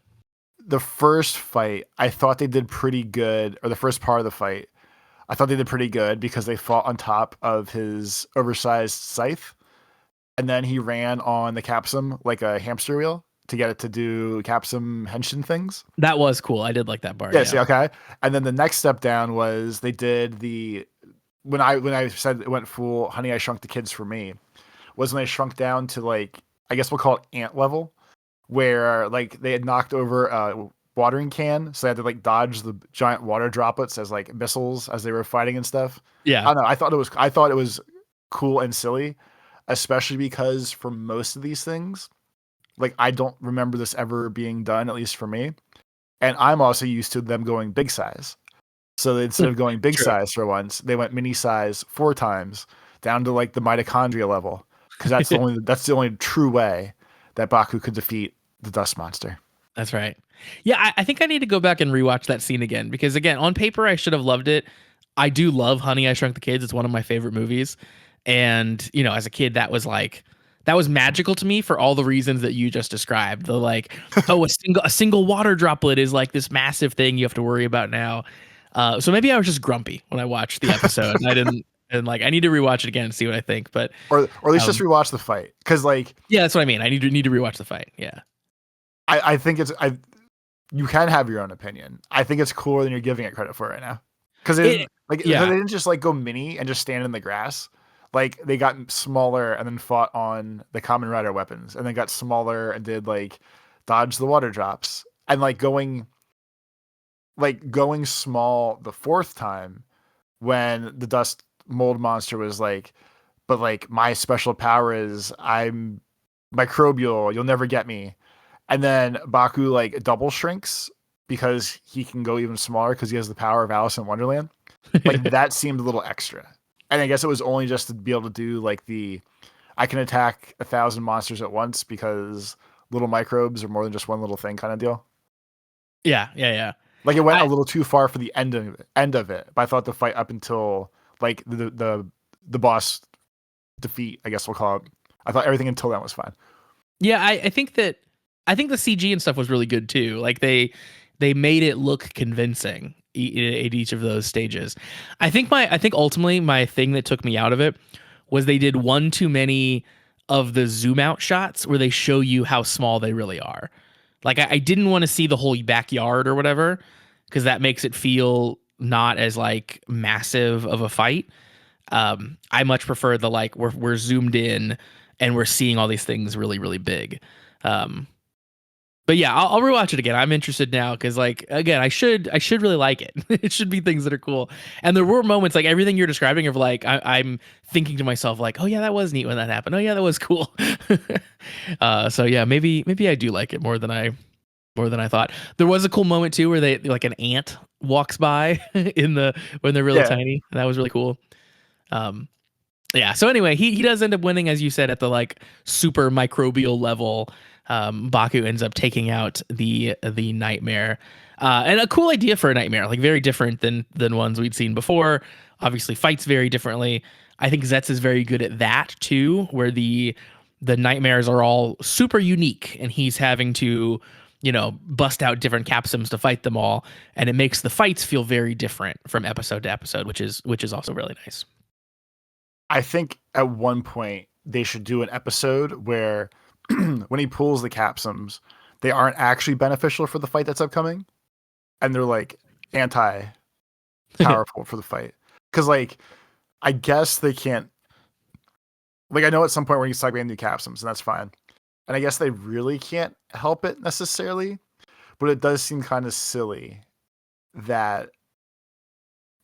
The first fight, I thought they did pretty good, or the first part of the fight, I thought they did pretty good, because they fought on top of his oversized scythe, and then he ran on the capsum like a hamster wheel to get it to do capsum henshin things.
That was cool. I did like that part.
Yeah. See, okay. And then the next step down was they did when I said it went full Honey, I Shrunk the Kids for me, was when they shrunk down to like, I guess we'll call it ant level, where like they had knocked over a watering can, so they had to like dodge the giant water droplets as like missiles as they were fighting and stuff.
Yeah.
I don't know. I thought it was cool and silly, especially because for most of these things, like I don't remember this ever being done, at least for me. And I'm also used to them going big size. So instead of going big size for once, they went mini size 4 times down to like the mitochondria level, because that's the only true way that Baku could defeat the dust monster.
That's right. Yeah, I think I need to go back and rewatch that scene again, because again, on paper, I should have loved it. I do love Honey, I Shrunk the Kids. It's one of my favorite movies. And, as a kid, that was magical to me for all the reasons that you just described. The like, a single water droplet is like this massive thing you have to worry about now. So maybe I was just grumpy when I watched the episode. I didn't. And like, I need to rewatch it again and see what I think, but
or at least just rewatch the fight, because like,
yeah, that's what I mean. I need to rewatch the fight. Yeah,
I think you can have your own opinion. I think it's cooler than you're giving it credit for right now. Because they didn't like they
Yeah.
didn't just like go mini and just stand in the grass. Like they got smaller and then fought on the Kamen Rider weapons, and then got smaller and did like dodge the water drops, and going small the fourth time when the dust mold monster was like, but like my special power is I'm microbial, you'll never get me. And then Baku like double shrinks because he can go even smaller because he has the power of Alice in Wonderland. Like that seemed a little extra. And I guess it was only just to be able to do like I can attack 1,000 monsters at once because little microbes are more than just one little thing kind of deal.
Yeah.
Like it went a little too far for the end of it. But I thought the fight up until like the boss defeat, I guess we'll call it. I thought everything until then was fine.
Yeah, I think the CG and stuff was really good too. Like they made it look convincing at each of those stages. I think ultimately my thing that took me out of it was they did one too many of the zoom out shots where they show you how small they really are. Like I didn't want to see the whole backyard or whatever, because that makes it feel not as like massive of a fight. I much prefer the like we're zoomed in and we're seeing all these things really, really big. But yeah, I'll rewatch it again. I'm interested now because, like, again, I should really like it. It should be things that are cool. And there were moments like everything you're describing of like I'm thinking to myself like, oh yeah, that was neat when that happened. Oh yeah, that was cool. So yeah, maybe I do like it more than I thought. There was a cool moment too where they like an ant walks by when they're really tiny. That was really cool. Yeah. So anyway, he does end up winning, as you said, at the like super microbial level. Baku ends up taking out the nightmare, and a cool idea for a nightmare, like very different than ones we'd seen before. Obviously, fights very differently. I think Zeztz is very good at that too, where the nightmares are all super unique, and he's having to bust out different capsims to fight them all, and it makes the fights feel very different from episode to episode, which is also really nice.
I think at one point they should do an episode where when he pulls the capsims, they aren't actually beneficial for the fight that's upcoming, and they're like anti-powerful for the fight. Because like, I guess they can't. Like I know at some point when he's talking about new capsims, and that's fine. And I guess they really can't help it necessarily, but it does seem kind of silly that.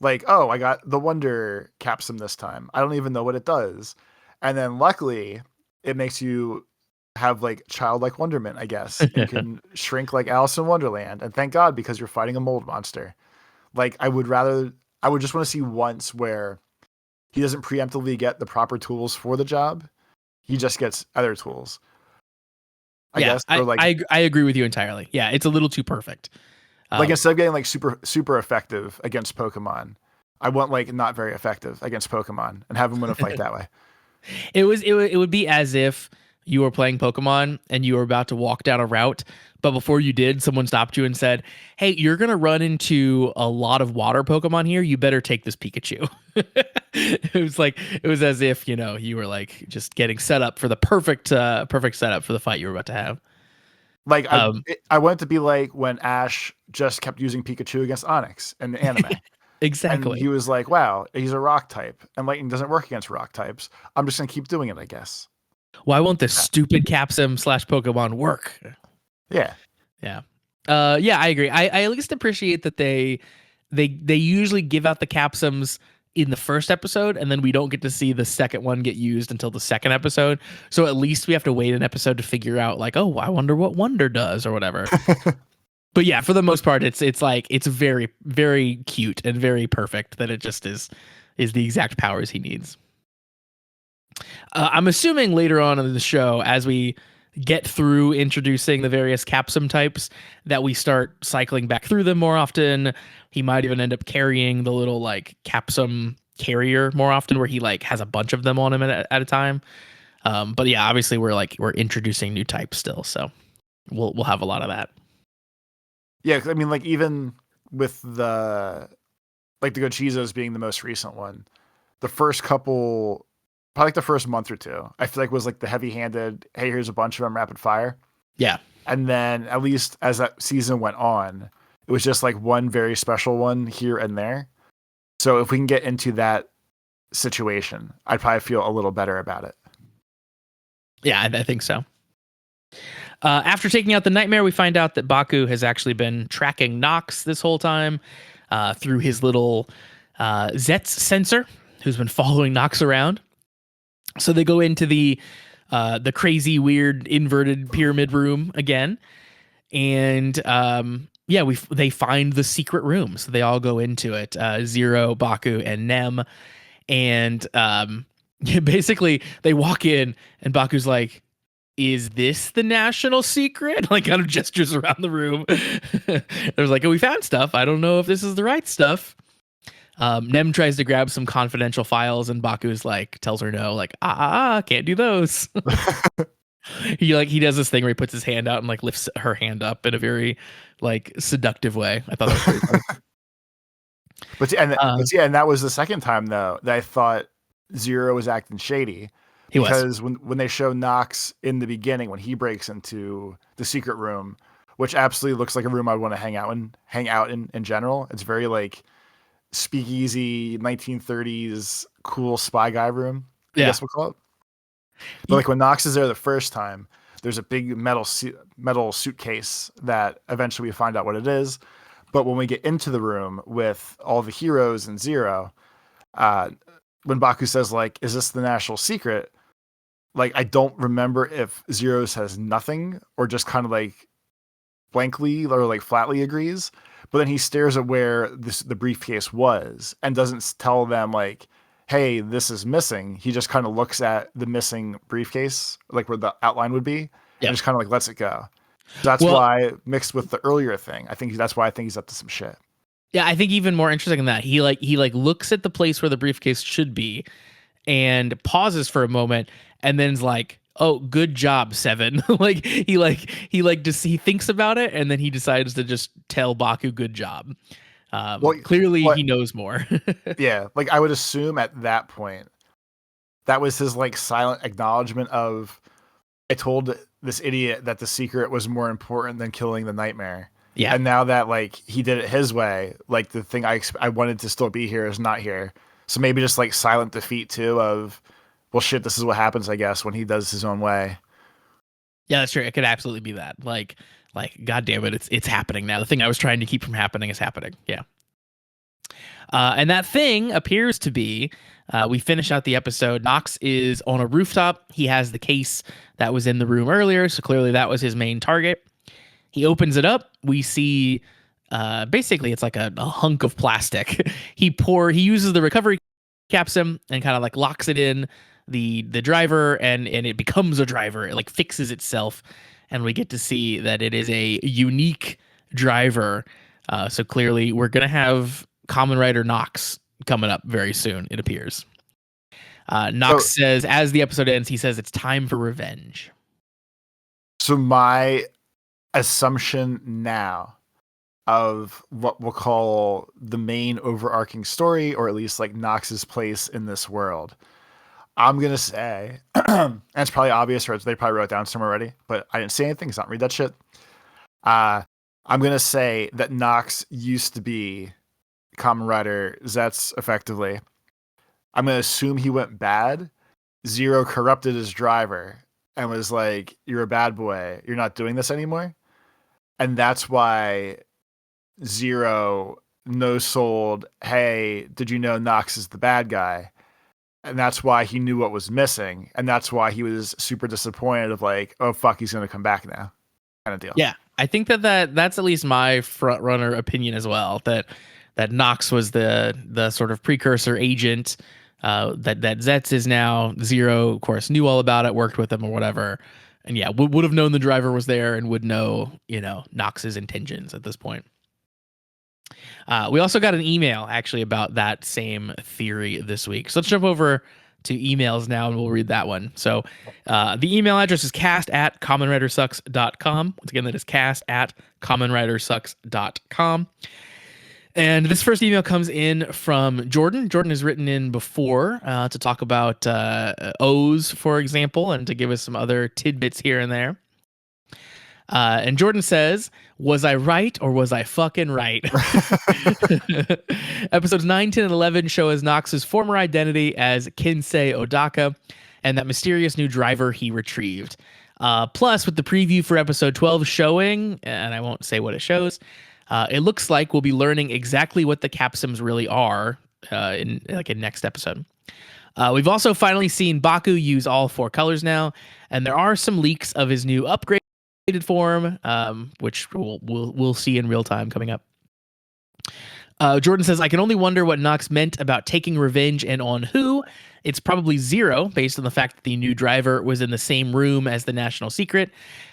Like, oh, I got the Wonder Capsum this time. I don't even know what it does. And then luckily, it makes you have like childlike wonderment, I guess. You can shrink like Alice in Wonderland. And thank God, because you're fighting a mold monster. Like, I would just want to see once where he doesn't preemptively get the proper tools for the job. He just gets other tools. I guess. Or like,
I agree with you entirely. Yeah, it's a little too perfect.
Like instead of getting like super effective against Pokemon, I want like not very effective against Pokemon and have him win a fight that way.
It would be as if you were playing Pokemon and you were about to walk down a route, but before you did, someone stopped you and said, "Hey, you're gonna run into a lot of water Pokemon here. You better take this Pikachu." It was as if you were like just getting set up for the perfect setup for the fight you were about to have.
Like I want it to be like when Ash just kept using Pikachu against Onix in the anime.
Exactly.
And he was like, wow, he's a rock type and lightning doesn't work against rock types. I'm just going to keep doing it, I guess.
Why won't this stupid Capsim / Pokemon work?
Yeah.
Yeah. Yeah, I agree. I at least appreciate that they usually give out the Capsims in the first episode, and then we don't get to see the second one get used until the second episode. So at least we have to wait an episode to figure out like, oh, I wonder what Wonder does or whatever. But yeah, for the most part, it's like it's very, very cute and very perfect that it just is the exact powers he needs. I'm assuming later on in the show, as we get through introducing the various Capsum types, that we start cycling back through them more often. He might even end up carrying the little like Capsum carrier more often, where he like has a bunch of them on him at a time. But yeah, obviously we're introducing new types still, so we'll have a lot of that.
Yeah, I mean, like even with the Gochizos being the most recent one, the first couple, probably like the first month or two, I feel like was like the heavy-handed, hey, here's a bunch of them rapid fire.
Yeah.
And then at least as that season went on, it was just like one very special one here and there. So if we can get into that situation, I'd probably feel a little better about it.
Yeah, I think so. After taking out the nightmare, we find out that Baku has actually been tracking Nox this whole time through his little Zeztz sensor, who's been following Nox around. So they go into the crazy, weird, inverted pyramid room again, and they find the secret room. So they all go into it. Zero, Baku, and Nem, and basically they walk in, and Baku's like, is this the national secret? Like, kind of gestures around the room. There's like, oh, we found stuff. I don't know if this is the right stuff. Nem tries to grab some confidential files, and Baku's like, tells her no, like, can't do those. He does this thing where he puts his hand out and like lifts her hand up in a very like seductive way. I thought that was pretty funny.
And that was the second time though that I thought Zero was acting shady. Because when they show Nox in the beginning, when he breaks into the secret room, which absolutely looks like a room I'd want to hang out in general. It's very like speakeasy 1930s cool spy guy room. I guess we'll call it. But like when Nox is there the first time, there's a big metal suitcase that eventually we find out what it is. But when we get into the room with all the heroes and Zero, when Baku says like, "Is this the national secret?" Like, I don't remember if Zero says nothing or just kind of like blankly or like flatly agrees. But then he stares at where the briefcase was and doesn't tell them like, hey, this is missing. He just kind of looks at the missing briefcase, like where the outline would be, and just kind of like lets it go. That's why, mixed with the earlier thing, I think he's up to some shit.
Yeah, I think even more interesting than that, he looks at the place where the briefcase should be and pauses for a moment and then's like, oh, good job, Seven. He thinks about it and then he decides to just tell Baku good job. Clearly he knows more.
Yeah, like I would assume at that point that was his like silent acknowledgement of, I told this idiot that the secret was more important than killing the nightmare.
Yeah.
And now that like he did it his way, like the thing I wanted to still be here is not here. So maybe just like silent defeat too of, well, shit, this is what happens, I guess, when he does his own way.
Yeah, that's true. It could absolutely be that. Like, God damn it, it's happening now. The thing I was trying to keep from happening is happening. Yeah. And that thing appears to be, we finish out the episode. Nox is on a rooftop. He has the case that was in the room earlier, so clearly that was his main target. He opens it up. We see, basically, it's like a hunk of plastic. He uses the recovery capsule and kind of like locks it in the driver, and it becomes a driver. It like fixes itself, and we get to see that it is a unique driver. So clearly, we're gonna have Kamen Rider Nox coming up very soon. It appears. Nox says, as the episode ends, he says it's time for revenge.
So my assumption now of what we'll call the main overarching story, or at least like Nox's place in this world, I'm going to say, and it's probably obvious, or they probably wrote it down somewhere already, but I didn't say anything because I don't read that shit. I'm going to say that Nox used to be Kamen Rider Zeztz, effectively. I'm going to assume he went bad. Zero corrupted his driver and was like, you're a bad boy. You're not doing this anymore. And that's why Zero no-sold, hey, did you know Nox is the bad guy? And that's why he knew what was missing. And that's why he was super disappointed of like, oh, fuck, he's going to come back now kind of deal.
Yeah, I think that's at least my front runner opinion as well, that Nox was the sort of precursor agent, that Zeztz is now. Zero, of course, knew all about it, worked with him or whatever. And yeah, would have known the driver was there and would know, Nox's intentions at this point. We also got an email actually about that same theory this week. So let's jump over to emails now and we'll read that one. So the email address is cast@kamenwritersucks.com. Once again, that is cast@kamenwritersucks.com. And this first email comes in from Jordan. Jordan has written in before to talk about O's, for example, and to give us some other tidbits here and there. And Jordan says, was I right or was I fucking right? Episodes 9, 10, and 11 show us Nox's former identity as Kinsei Odaka and that mysterious new driver he retrieved. Plus, with the preview for episode 12 showing, and I won't say what it shows, it looks like we'll be learning exactly what the capsims really are in next episode. We've also finally seen Baku use all 4 colors now, and there are some leaks of his new upgraded form, which we'll see in real time coming up. Jordan says, I can only wonder what Nox meant about taking revenge and on who. It's probably Zero, based on the fact that the new driver was in the same room as the National Secret.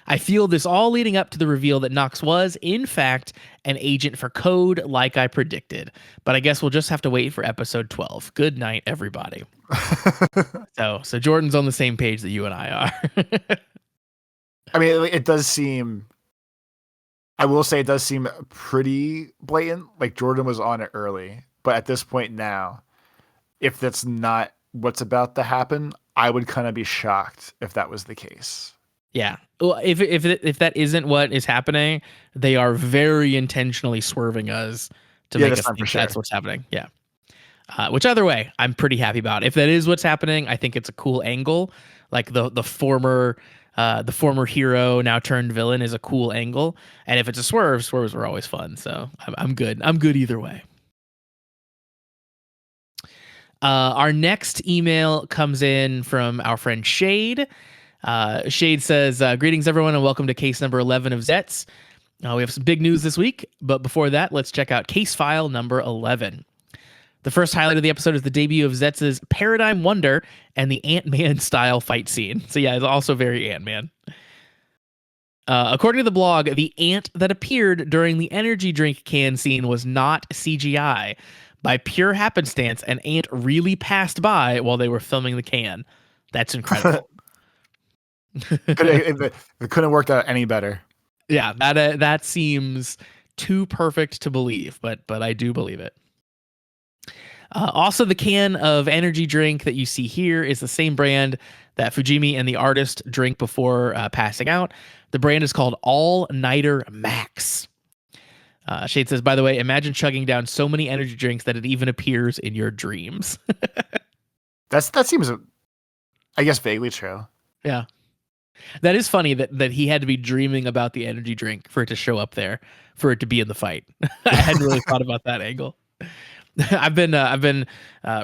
I feel this all leading up to the reveal that Nox was, in fact, an agent for Code, like I predicted. But I guess we'll just have to wait for episode 12. Good night, everybody. So Jordan's on the same page that you and I are.
I mean, it does seem... I will say it does seem pretty blatant. Like, Jordan was on it early. But at this point now, if that's not what's about to happen, I would kind of be shocked if that was the case.
Yeah. Well, if that isn't what is happening, they are very intentionally swerving us to make us think that's what's happening. Yeah. Which either way, I'm pretty happy about. If that is what's happening, I think it's a cool angle. Like the former hero now turned villain is a cool angle. And if it's a swerve, swerves are always fun. So I'm good. I'm good either way. Our next email comes in from our friend Shade. Shade says, greetings everyone and welcome to case number 11 of Zeztz. We have some big news this week, but before that, let's check out case file number 11. The first highlight of the episode is the debut of Zetz's Paradigm Wonder and the Ant-Man style fight scene. So yeah, it's also very Ant-Man. According to the blog, the ant that appeared during the energy drink can scene was not CGI. By pure happenstance, an ant really passed by while they were filming the can. That's incredible.
It couldn't have worked out any better.
Yeah, that seems too perfect to believe, but I do believe it. Also, the can of energy drink that you see here is the same brand that Fujimi and the artist drink before passing out. The brand is called All Nighter Max. Shade says, by the way, imagine chugging down so many energy drinks that it even appears in your dreams.
That seems, I guess, vaguely true.
Yeah. That is funny that he had to be dreaming about the energy drink for it to show up there, for it to be in the fight. I hadn't really thought about that angle. I've been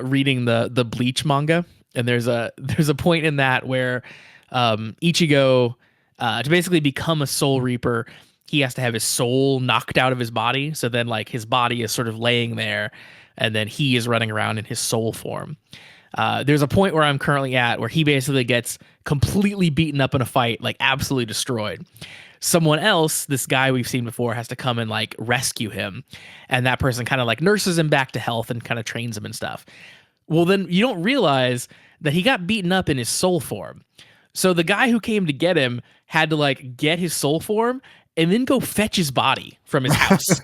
reading the Bleach manga, and there's a point in that where Ichigo, to basically become a Soul Reaper, he has to have his soul knocked out of his body. So then like his body is sort of laying there, and then he is running around in his soul form. There's a point where I'm currently at where he basically gets completely beaten up in a fight, like absolutely destroyed. Someone else, this guy we've seen before, has to come and like rescue him. And that person kind of like nurses him back to health and kind of trains him and stuff. Well, then you don't realize that he got beaten up in his soul form. So the guy who came to get him had to like get his soul form and then go fetch his body from his house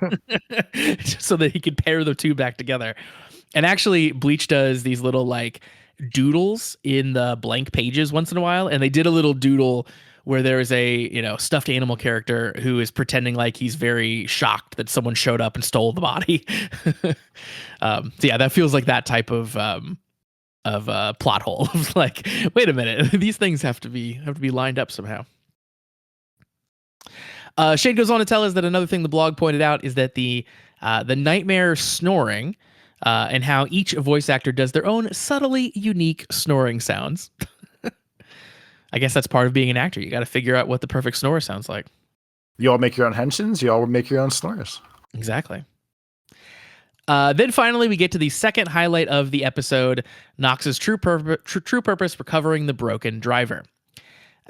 so that he could pair the two back together. And actually, Bleach does these little like doodles in the blank pages once in a while. And they did a little doodle where there is a, stuffed animal character who is pretending like he's very shocked that someone showed up and stole the body. So yeah, that feels like that type of plot hole. Like, wait a minute, these things have to be lined up somehow. Shade goes on to tell us that another thing the blog pointed out is that the nightmare snoring and how each voice actor does their own subtly unique snoring sounds. I guess that's part of being an actor. You got to figure out what the perfect snore sounds like.
You all make your own henshins. You all make your own snores.
Exactly. Then finally, we get to the second highlight of the episode, Nox's true purpose, recovering the broken driver.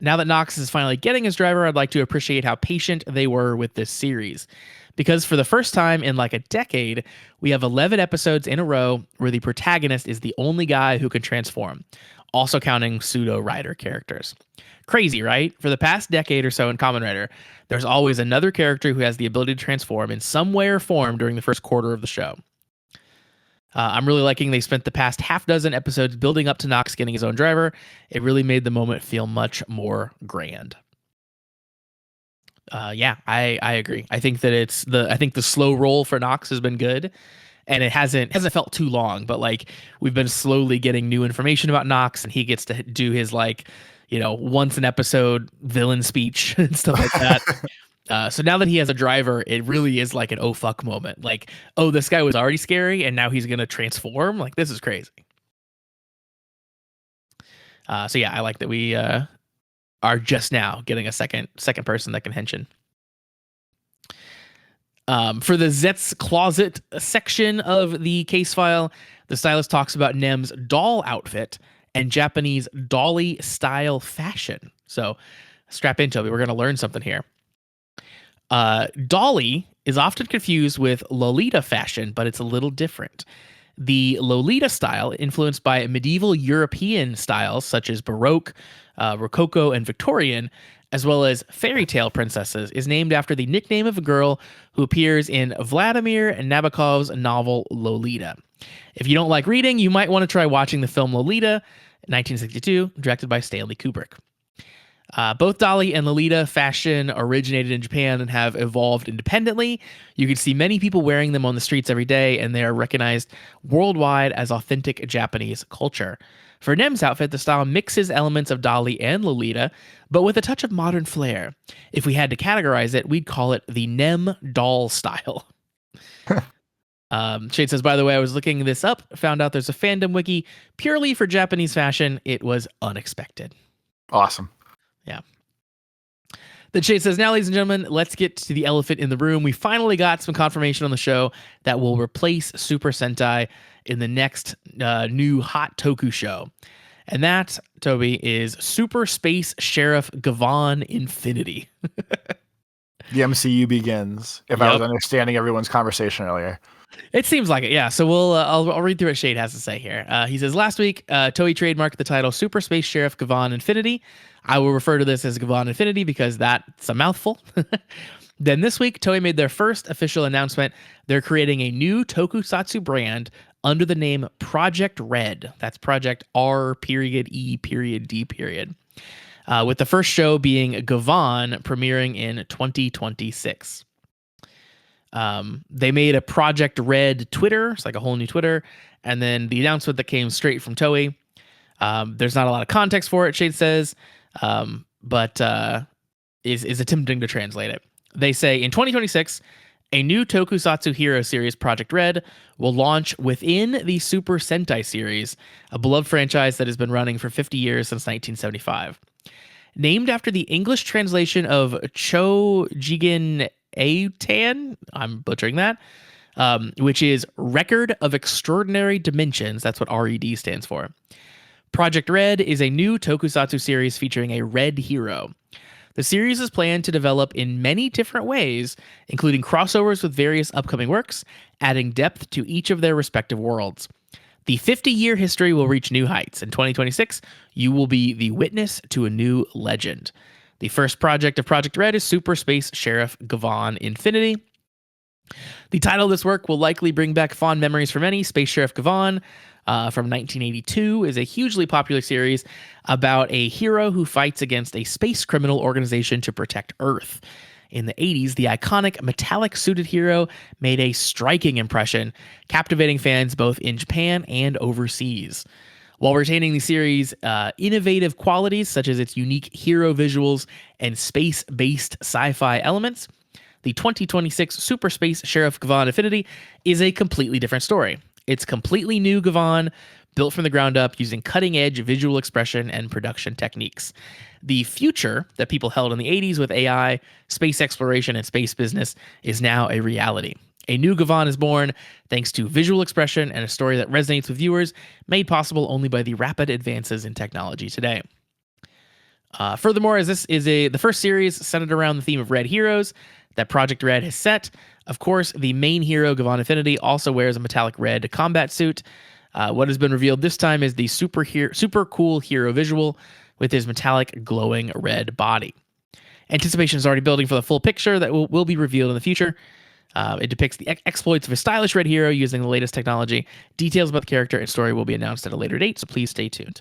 Now that Nox is finally getting his driver, I'd like to appreciate how patient they were with this series. Because for the first time in like a decade, we have 11 episodes in a row where the protagonist is the only guy who can transform, also counting pseudo-rider characters. Crazy, right? For the past decade or so in Kamen Rider, there's always another character who has the ability to transform in some way or form during the first quarter of the show. I'm really liking they spent the past half dozen episodes building up to Nox getting his own driver. It really made the moment feel much more grand. Yeah, I agree. I think that I think the slow roll for Nox has been good, and it hasn't felt too long. But like we've been slowly getting new information about Nox, and he gets to do his like, once an episode villain speech and stuff like that. So now that he has a driver, it really is like an oh fuck moment. Like, oh, this guy was already scary, and now he's gonna transform. Like, this is crazy. So yeah, I like that we are just now getting a second person that can henshin. For the Zeztz closet section of the case file, the stylist talks about Nem's doll outfit and Japanese dolly style fashion. So strap in, Toby. We're going to learn something here. Dolly is often confused with Lolita fashion, but it's a little different. The Lolita style, influenced by medieval European styles such as Baroque, Rococo, and Victorian, as well as fairy tale princesses, is named after the nickname of a girl who appears in Vladimir Nabokov's novel Lolita. If you don't like reading, you might want to try watching the film Lolita, 1962, directed by Stanley Kubrick. Both Dolly and Lolita fashion originated in Japan and have evolved independently. You can see many people wearing them on the streets every day, and they are recognized worldwide as authentic Japanese culture. For Nem's outfit, the style mixes elements of Dolly and Lolita, but with a touch of modern flair. If we had to categorize it, we'd call it the Nem doll style. Shade says, by the way, I was looking this up, found out there's a fandom wiki purely for Japanese fashion. It was unexpected.
Awesome.
Yeah. Then Shade says, now, ladies and gentlemen, let's get to the elephant in the room. We finally got some confirmation on the show that will replace Super Sentai in the next new hot toku show. And that, Toby, is Super Space Sheriff Gavan Infinity.
The MCU begins, if I was understanding everyone's conversation earlier.
It seems like it, yeah. So I'll read through what Shade has to say here. He says, last week, Toei trademarked the title Super Space Sheriff Gavan Infinity. I will refer to this as Gavan Infinity because that's a mouthful. Then this week, Toei made their first official announcement. They're creating a new tokusatsu brand under the name Project Red. That's Project R.E.D. With the first show being Gavan, premiering in 2026. They made a Project Red Twitter. It's like a whole new Twitter. And then the announcement that came straight from Toei. There's not a lot of context for it, Shade says, but is attempting to translate it. They say, in 2026, a new tokusatsu hero series, Project Red, will launch within the Super Sentai series, a beloved franchise that has been running for 50 years since 1975. Named after the English translation of Chojigen Eitan, I'm butchering that, which is Record of Extraordinary Dimensions. That's what RED stands for. Project Red is a new tokusatsu series featuring a red hero. The series is planned to develop in many different ways, including crossovers with various upcoming works, adding depth to each of their respective worlds. The 50-year history will reach new heights. In 2026, you will be the witness to a new legend. The first project of Project Red is Super Space Sheriff Gavan Infinity. The title of this work will likely bring back fond memories for many. Space Sheriff Gavan from 1982 is a hugely popular series about a hero who fights against a space criminal organization to protect Earth. In the 80s, the iconic metallic-suited hero made a striking impression, captivating fans both in Japan and overseas. While retaining the series' innovative qualities, such as its unique hero visuals and space-based sci-fi elements, the 2026 Super Space Sheriff Gavan Infinity is a completely different story. It's completely new Gavan, built from the ground up using cutting-edge visual expression and production techniques. The future that people held in the 80s with AI, space exploration, and space business is now a reality. A new Gavan is born thanks to visual expression and a story that resonates with viewers, made possible only by the rapid advances in technology today. Furthermore, as this is the first series centered around the theme of red heroes that Project Red has set, of course, the main hero, Gavan Infinity, also wears a metallic red combat suit. What has been revealed this time is the super cool hero visual with his metallic glowing red body. Anticipation is already building for the full picture that will be revealed in the future. It depicts the exploits of a stylish red hero using the latest technology. Details about the character and story will be announced at a later date, so please stay tuned.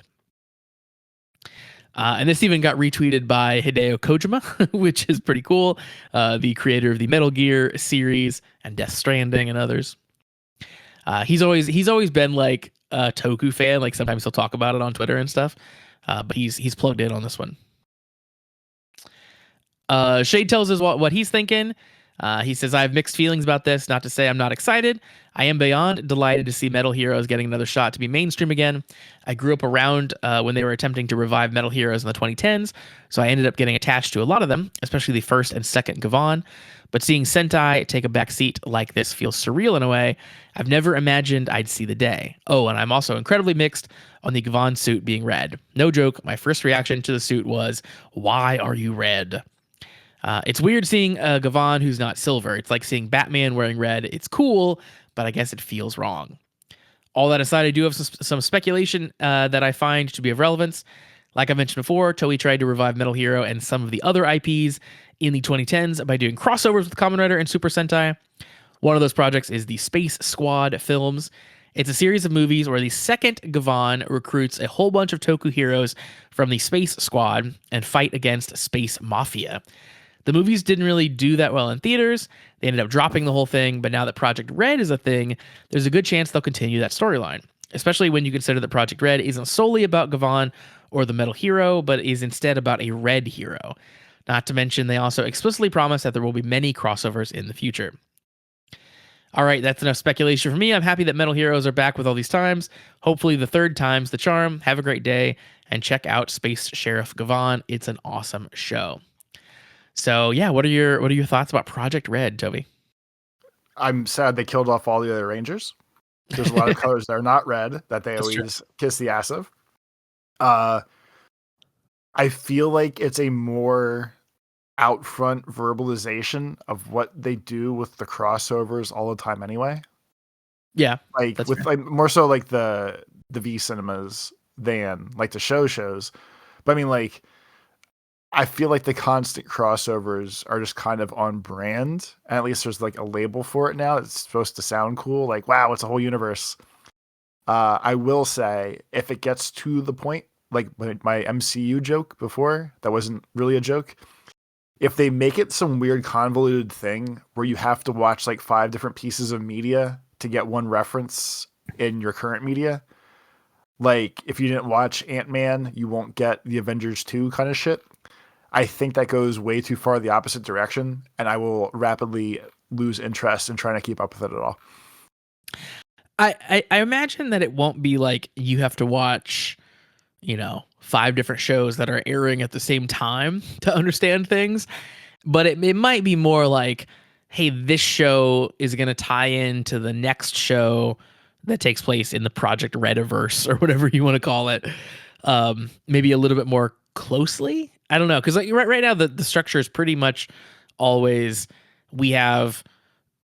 And this even got retweeted by Hideo Kojima, which is pretty cool. The creator of the Metal Gear series and Death Stranding and others. He's always been like a Toku fan. Like sometimes he'll talk about it on Twitter and stuff. But he's plugged in on this one. Shade tells us what he's thinking. He says, I have mixed feelings about this. Not to say I'm not excited. I am beyond delighted to see Metal Heroes getting another shot to be mainstream again. I grew up around when they were attempting to revive Metal Heroes in the 2010s, so I ended up getting attached to a lot of them, especially the first and second Gavan. But seeing Sentai take a back seat like this feels surreal in a way I've never imagined I'd see the day. Oh, and I'm also incredibly mixed on the Gavan suit being red. No joke, my first reaction to the suit was, why are you red? It's weird seeing a Gavan who's not silver. It's like seeing Batman wearing red. It's cool, but I guess it feels wrong. All that aside, I do have some speculation that I find to be of relevance. Like I mentioned before, Toei tried to revive Metal Hero and some of the other IPs in the 2010s by doing crossovers with Kamen Rider and Super Sentai. One of those projects is the Space Squad films. It's a series of movies where the second Gavan recruits a whole bunch of Toku heroes from the Space Squad and fight against Space Mafia. The movies didn't really do that well in theaters. They ended up dropping the whole thing, but now that Project Red is a thing, there's a good chance they'll continue that storyline, especially when you consider that Project Red isn't solely about Gavan or the Metal Hero, but is instead about a red hero. Not to mention, they also explicitly promise that there will be many crossovers in the future. All right, that's enough speculation for me. I'm happy that Metal Heroes are back with all these times. Hopefully the third time's the charm. Have a great day, and check out Space Sheriff Gavan. It's an awesome show. So yeah, what are your thoughts about Project Red, Toby?
I'm sad they killed off all the other Rangers. There's a lot of colors that are not red that they always kiss the ass of. I feel like it's a more out front verbalization of what they do with the crossovers all the time anyway.
Yeah.
Like with fair. Like more so like the V cinemas than like the shows. But I mean, like, I feel like the constant crossovers are just kind of on brand. And at least there's like a label for it now. It's supposed to sound cool. Like, wow, it's a whole universe. I will say, if it gets to the point, like my MCU joke before, that wasn't really a joke. If they make it some weird convoluted thing where you have to watch like 5 different pieces of media to get one reference in your current media, like if you didn't watch Ant-Man, you won't get the Avengers 2 kind of shit. I think that goes way too far the opposite direction, and I will rapidly lose interest in trying to keep up with it at all.
I imagine that it won't be like you have to watch, 5 different shows that are airing at the same time to understand things, but it might be more like, hey, this show is going to tie into the next show that takes place in the Project Rediverse or whatever you want to call it, maybe a little bit more closely. I don't know, because like right now the structure is pretty much always we have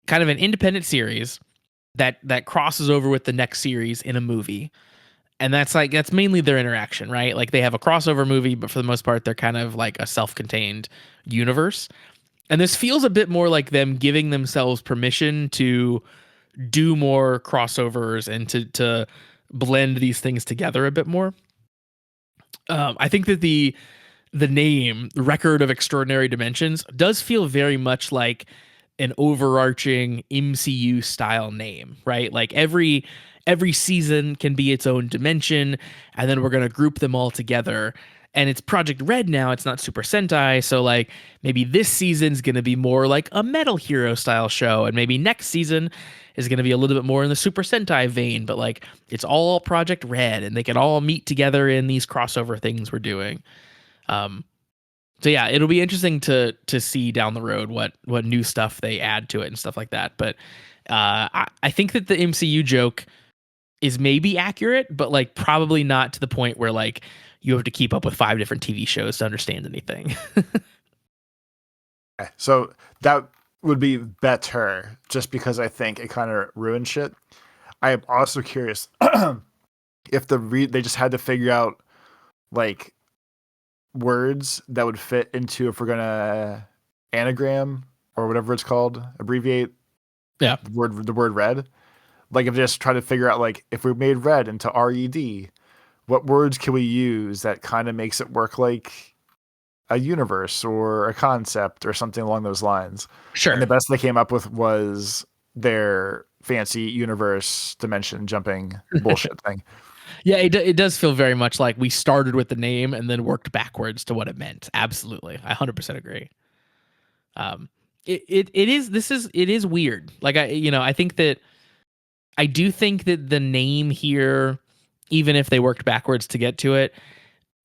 kind of an independent series that crosses over with the next series in a movie, and that's mainly their interaction, right? Like they have a crossover movie, but for the most part they're kind of like a self-contained universe. And this feels a bit more like them giving themselves permission to do more crossovers and to blend these things together a bit more. I think that the name Record of Extraordinary Dimensions does feel very much like an overarching MCU style name, right? Like every season can be its own dimension, and then we're going to group them all together. And it's Project Red now, it's not Super Sentai, so like maybe this season's going to be more like a Metal Hero style show, and maybe next season is going to be a little bit more in the Super Sentai vein, but like it's all Project Red, and they can all meet together in these crossover things we're doing. So yeah, it'll be interesting to see down the road what new stuff they add to it and stuff like that. But I think that the MCU joke is maybe accurate, but like probably not to the point where like you have to keep up with 5 different TV shows to understand anything.
So that would be better, just because I think it kind of ruined shit. I am also curious if they just had to figure out like words that would fit into, if we're gonna anagram or whatever it's called, abbreviate the word red. Like if they just try to figure out like if we made red into RED, what words can we use that kind of makes it work like a universe or a concept or something along those lines.
Sure.
And the best they came up with was their fancy universe dimension jumping bullshit thing.
Yeah, it does feel very much like we started with the name and then worked backwards to what it meant. Absolutely. I 100% agree. It is weird. Like I think that I do think that the name here, even if they worked backwards to get to it,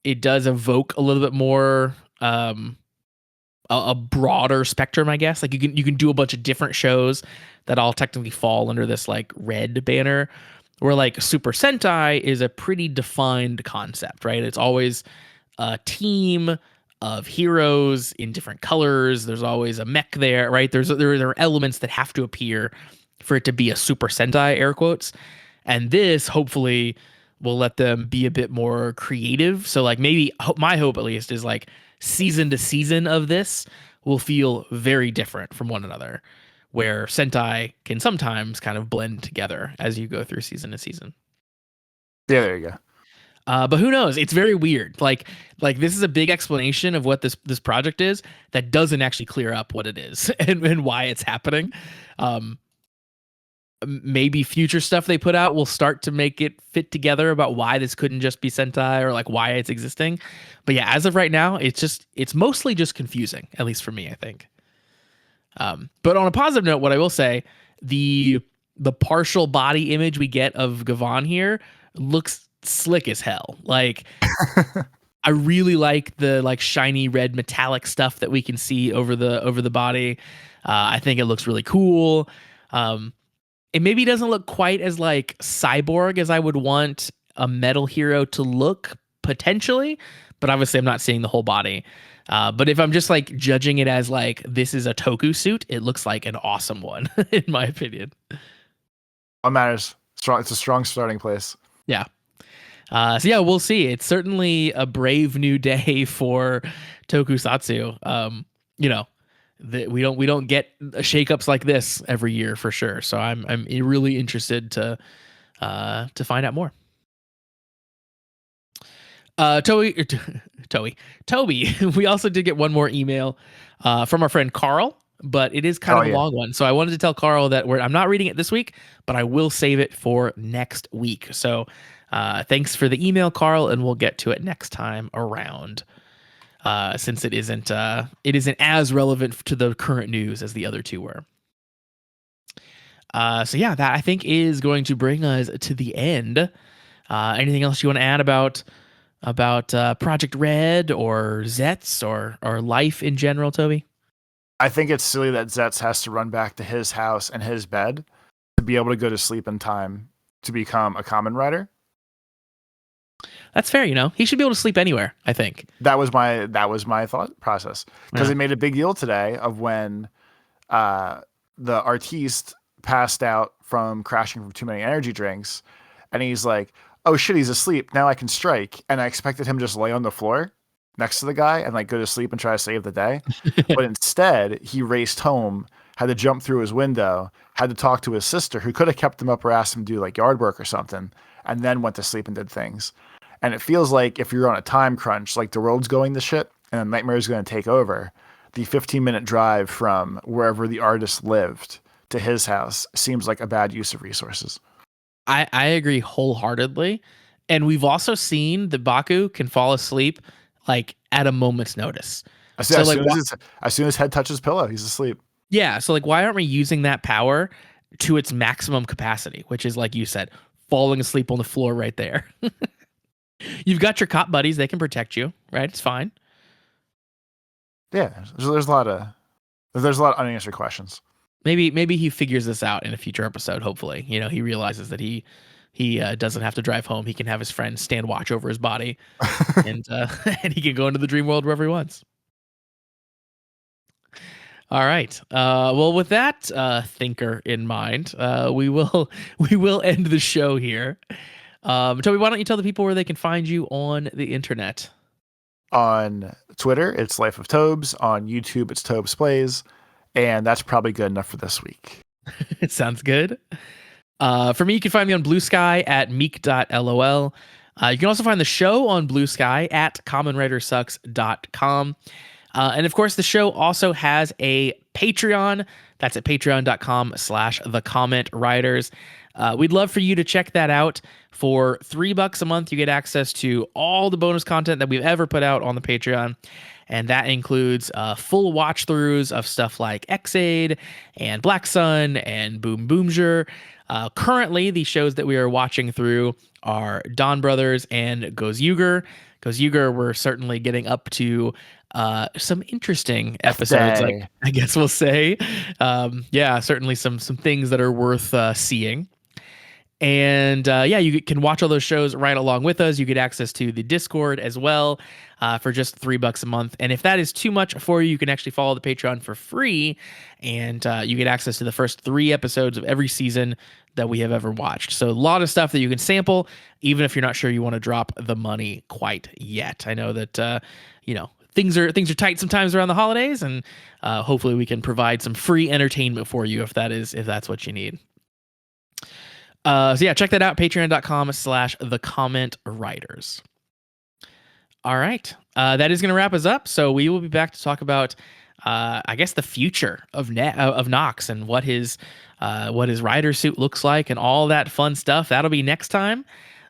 it does evoke a little bit more a broader spectrum, I guess. Like you can do a bunch of different shows that all technically fall under this like red banner, where like Super Sentai is a pretty defined concept, right? It's always a team of heroes in different colors. There's always a mech there, right? There are elements that have to appear for it to be a Super Sentai, air quotes. And this hopefully will let them be a bit more creative. So like maybe my hope at least is like season to season of this will feel very different from one another, where Sentai can sometimes kind of blend together as you go through season to season.
Yeah, there you go.
But who knows? It's very weird. Like this is a big explanation of what this project is that doesn't actually clear up what it is and why it's happening. Maybe future stuff they put out will start to make it fit together about why this couldn't just be Sentai or like why it's existing. But yeah, as of right now, it's mostly just confusing, at least for me, I think. But on a positive note, what I will say, the partial body image we get of Gavan here looks slick as hell. Like I really like the like shiny red metallic stuff that we can see over the body. I think it looks really cool. It maybe doesn't look quite as like cyborg as I would want a metal hero to look potentially, but obviously I'm not seeing the whole body. But if I'm just like judging it as like this is a toku suit, it looks like an awesome one in my opinion.
What matters? Strong. It's a strong starting place.
Yeah. So yeah, we'll see. It's certainly a brave new day for tokusatsu. We don't get shakeups like this every year for sure. So I'm really interested to find out more. Toby, we also did get one more email from our friend Carl, but it is kind of a long one. So I wanted to tell Carl that I'm not reading it this week, but I will save it for next week. So thanks for the email, Carl, and we'll get to it next time around. Since it isn't as relevant to the current news as the other two were. So yeah, that I think is going to bring us to the end. Anything else you want to add about Project Red or Zeztz or life in general, Toby?
I think it's silly that Zeztz has to run back to his house and his bed to be able to go to sleep in time to become a Kamen Rider.
That's fair, he should be able to sleep anywhere, I think.
That was my thought process, because they made a big deal today of when the artiste passed out from crashing from too many energy drinks, and he's like, oh shit, he's asleep, now I can strike. And I expected him to just lay on the floor next to the guy and like go to sleep and try to save the day. But instead he raced home, had to jump through his window, had to talk to his sister, who could have kept him up or asked him to do like yard work or something, and then went to sleep and did things. And it feels like if you're on a time crunch, like the world's going to shit and the nightmare is going to take over, the 15-minute drive from wherever the artist lived to his house seems like a bad use of resources.
I agree wholeheartedly. And we've also seen that Baku can fall asleep like at a moment's notice.
As soon as head touches pillow, he's asleep.
Yeah. So like, why aren't we using that power to its maximum capacity, which is, like you said, falling asleep on the floor right there? You've got your cop buddies. They can protect you, right? It's fine.
Yeah. There's a lot of unanswered questions.
Maybe he figures this out in a future episode. Hopefully, he realizes that he doesn't have to drive home. He can have his friends stand watch over his body, and he can go into the dream world wherever he wants. All right. Well, with that thinker in mind, we will end the show here. Toby, why don't you tell the people where they can find you on the internet?
On Twitter, it's Life of Tobes. On YouTube, it's Tobes Plays. And that's probably good enough for this week.
It sounds good. For me, you can find me on Blue Sky at meek.lol. You can also find the show on Blue Sky at commonwritersucks.com. And of course, the show also has a Patreon. That's at patreon.com/thecommentwriters. We'd love for you to check that out. For $3 a month, you get access to all the bonus content that we've ever put out on the Patreon. And that includes full watch throughs of stuff like X-Aid and Black Sun and Boom Boomjer. Currently, the shows that we are watching through are Dawn Brothers and Gozyuger. Gozyuger, we're certainly getting up to some interesting episodes, I guess we'll say. Yeah, certainly some things that are worth seeing. And you can watch all those shows right along with us. You get access to the Discord as well for just $3 a month. And if that is too much for you, you can actually follow the Patreon for free, and you get access to the first 3 episodes of every season that we have ever watched. So a lot of stuff that you can sample, even if you're not sure you want to drop the money quite yet. I know that things are tight sometimes around the holidays, and hopefully we can provide some free entertainment for you if that's what you need. Check that out, patreon.com/thecommentwriters. All right. That is going to wrap us up. So we will be back to talk about, I guess, the future of Nox and what his rider suit looks like and all that fun stuff. That'll be next time.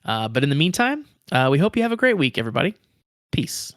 But in the meantime, we hope you have a great week, everybody. Peace.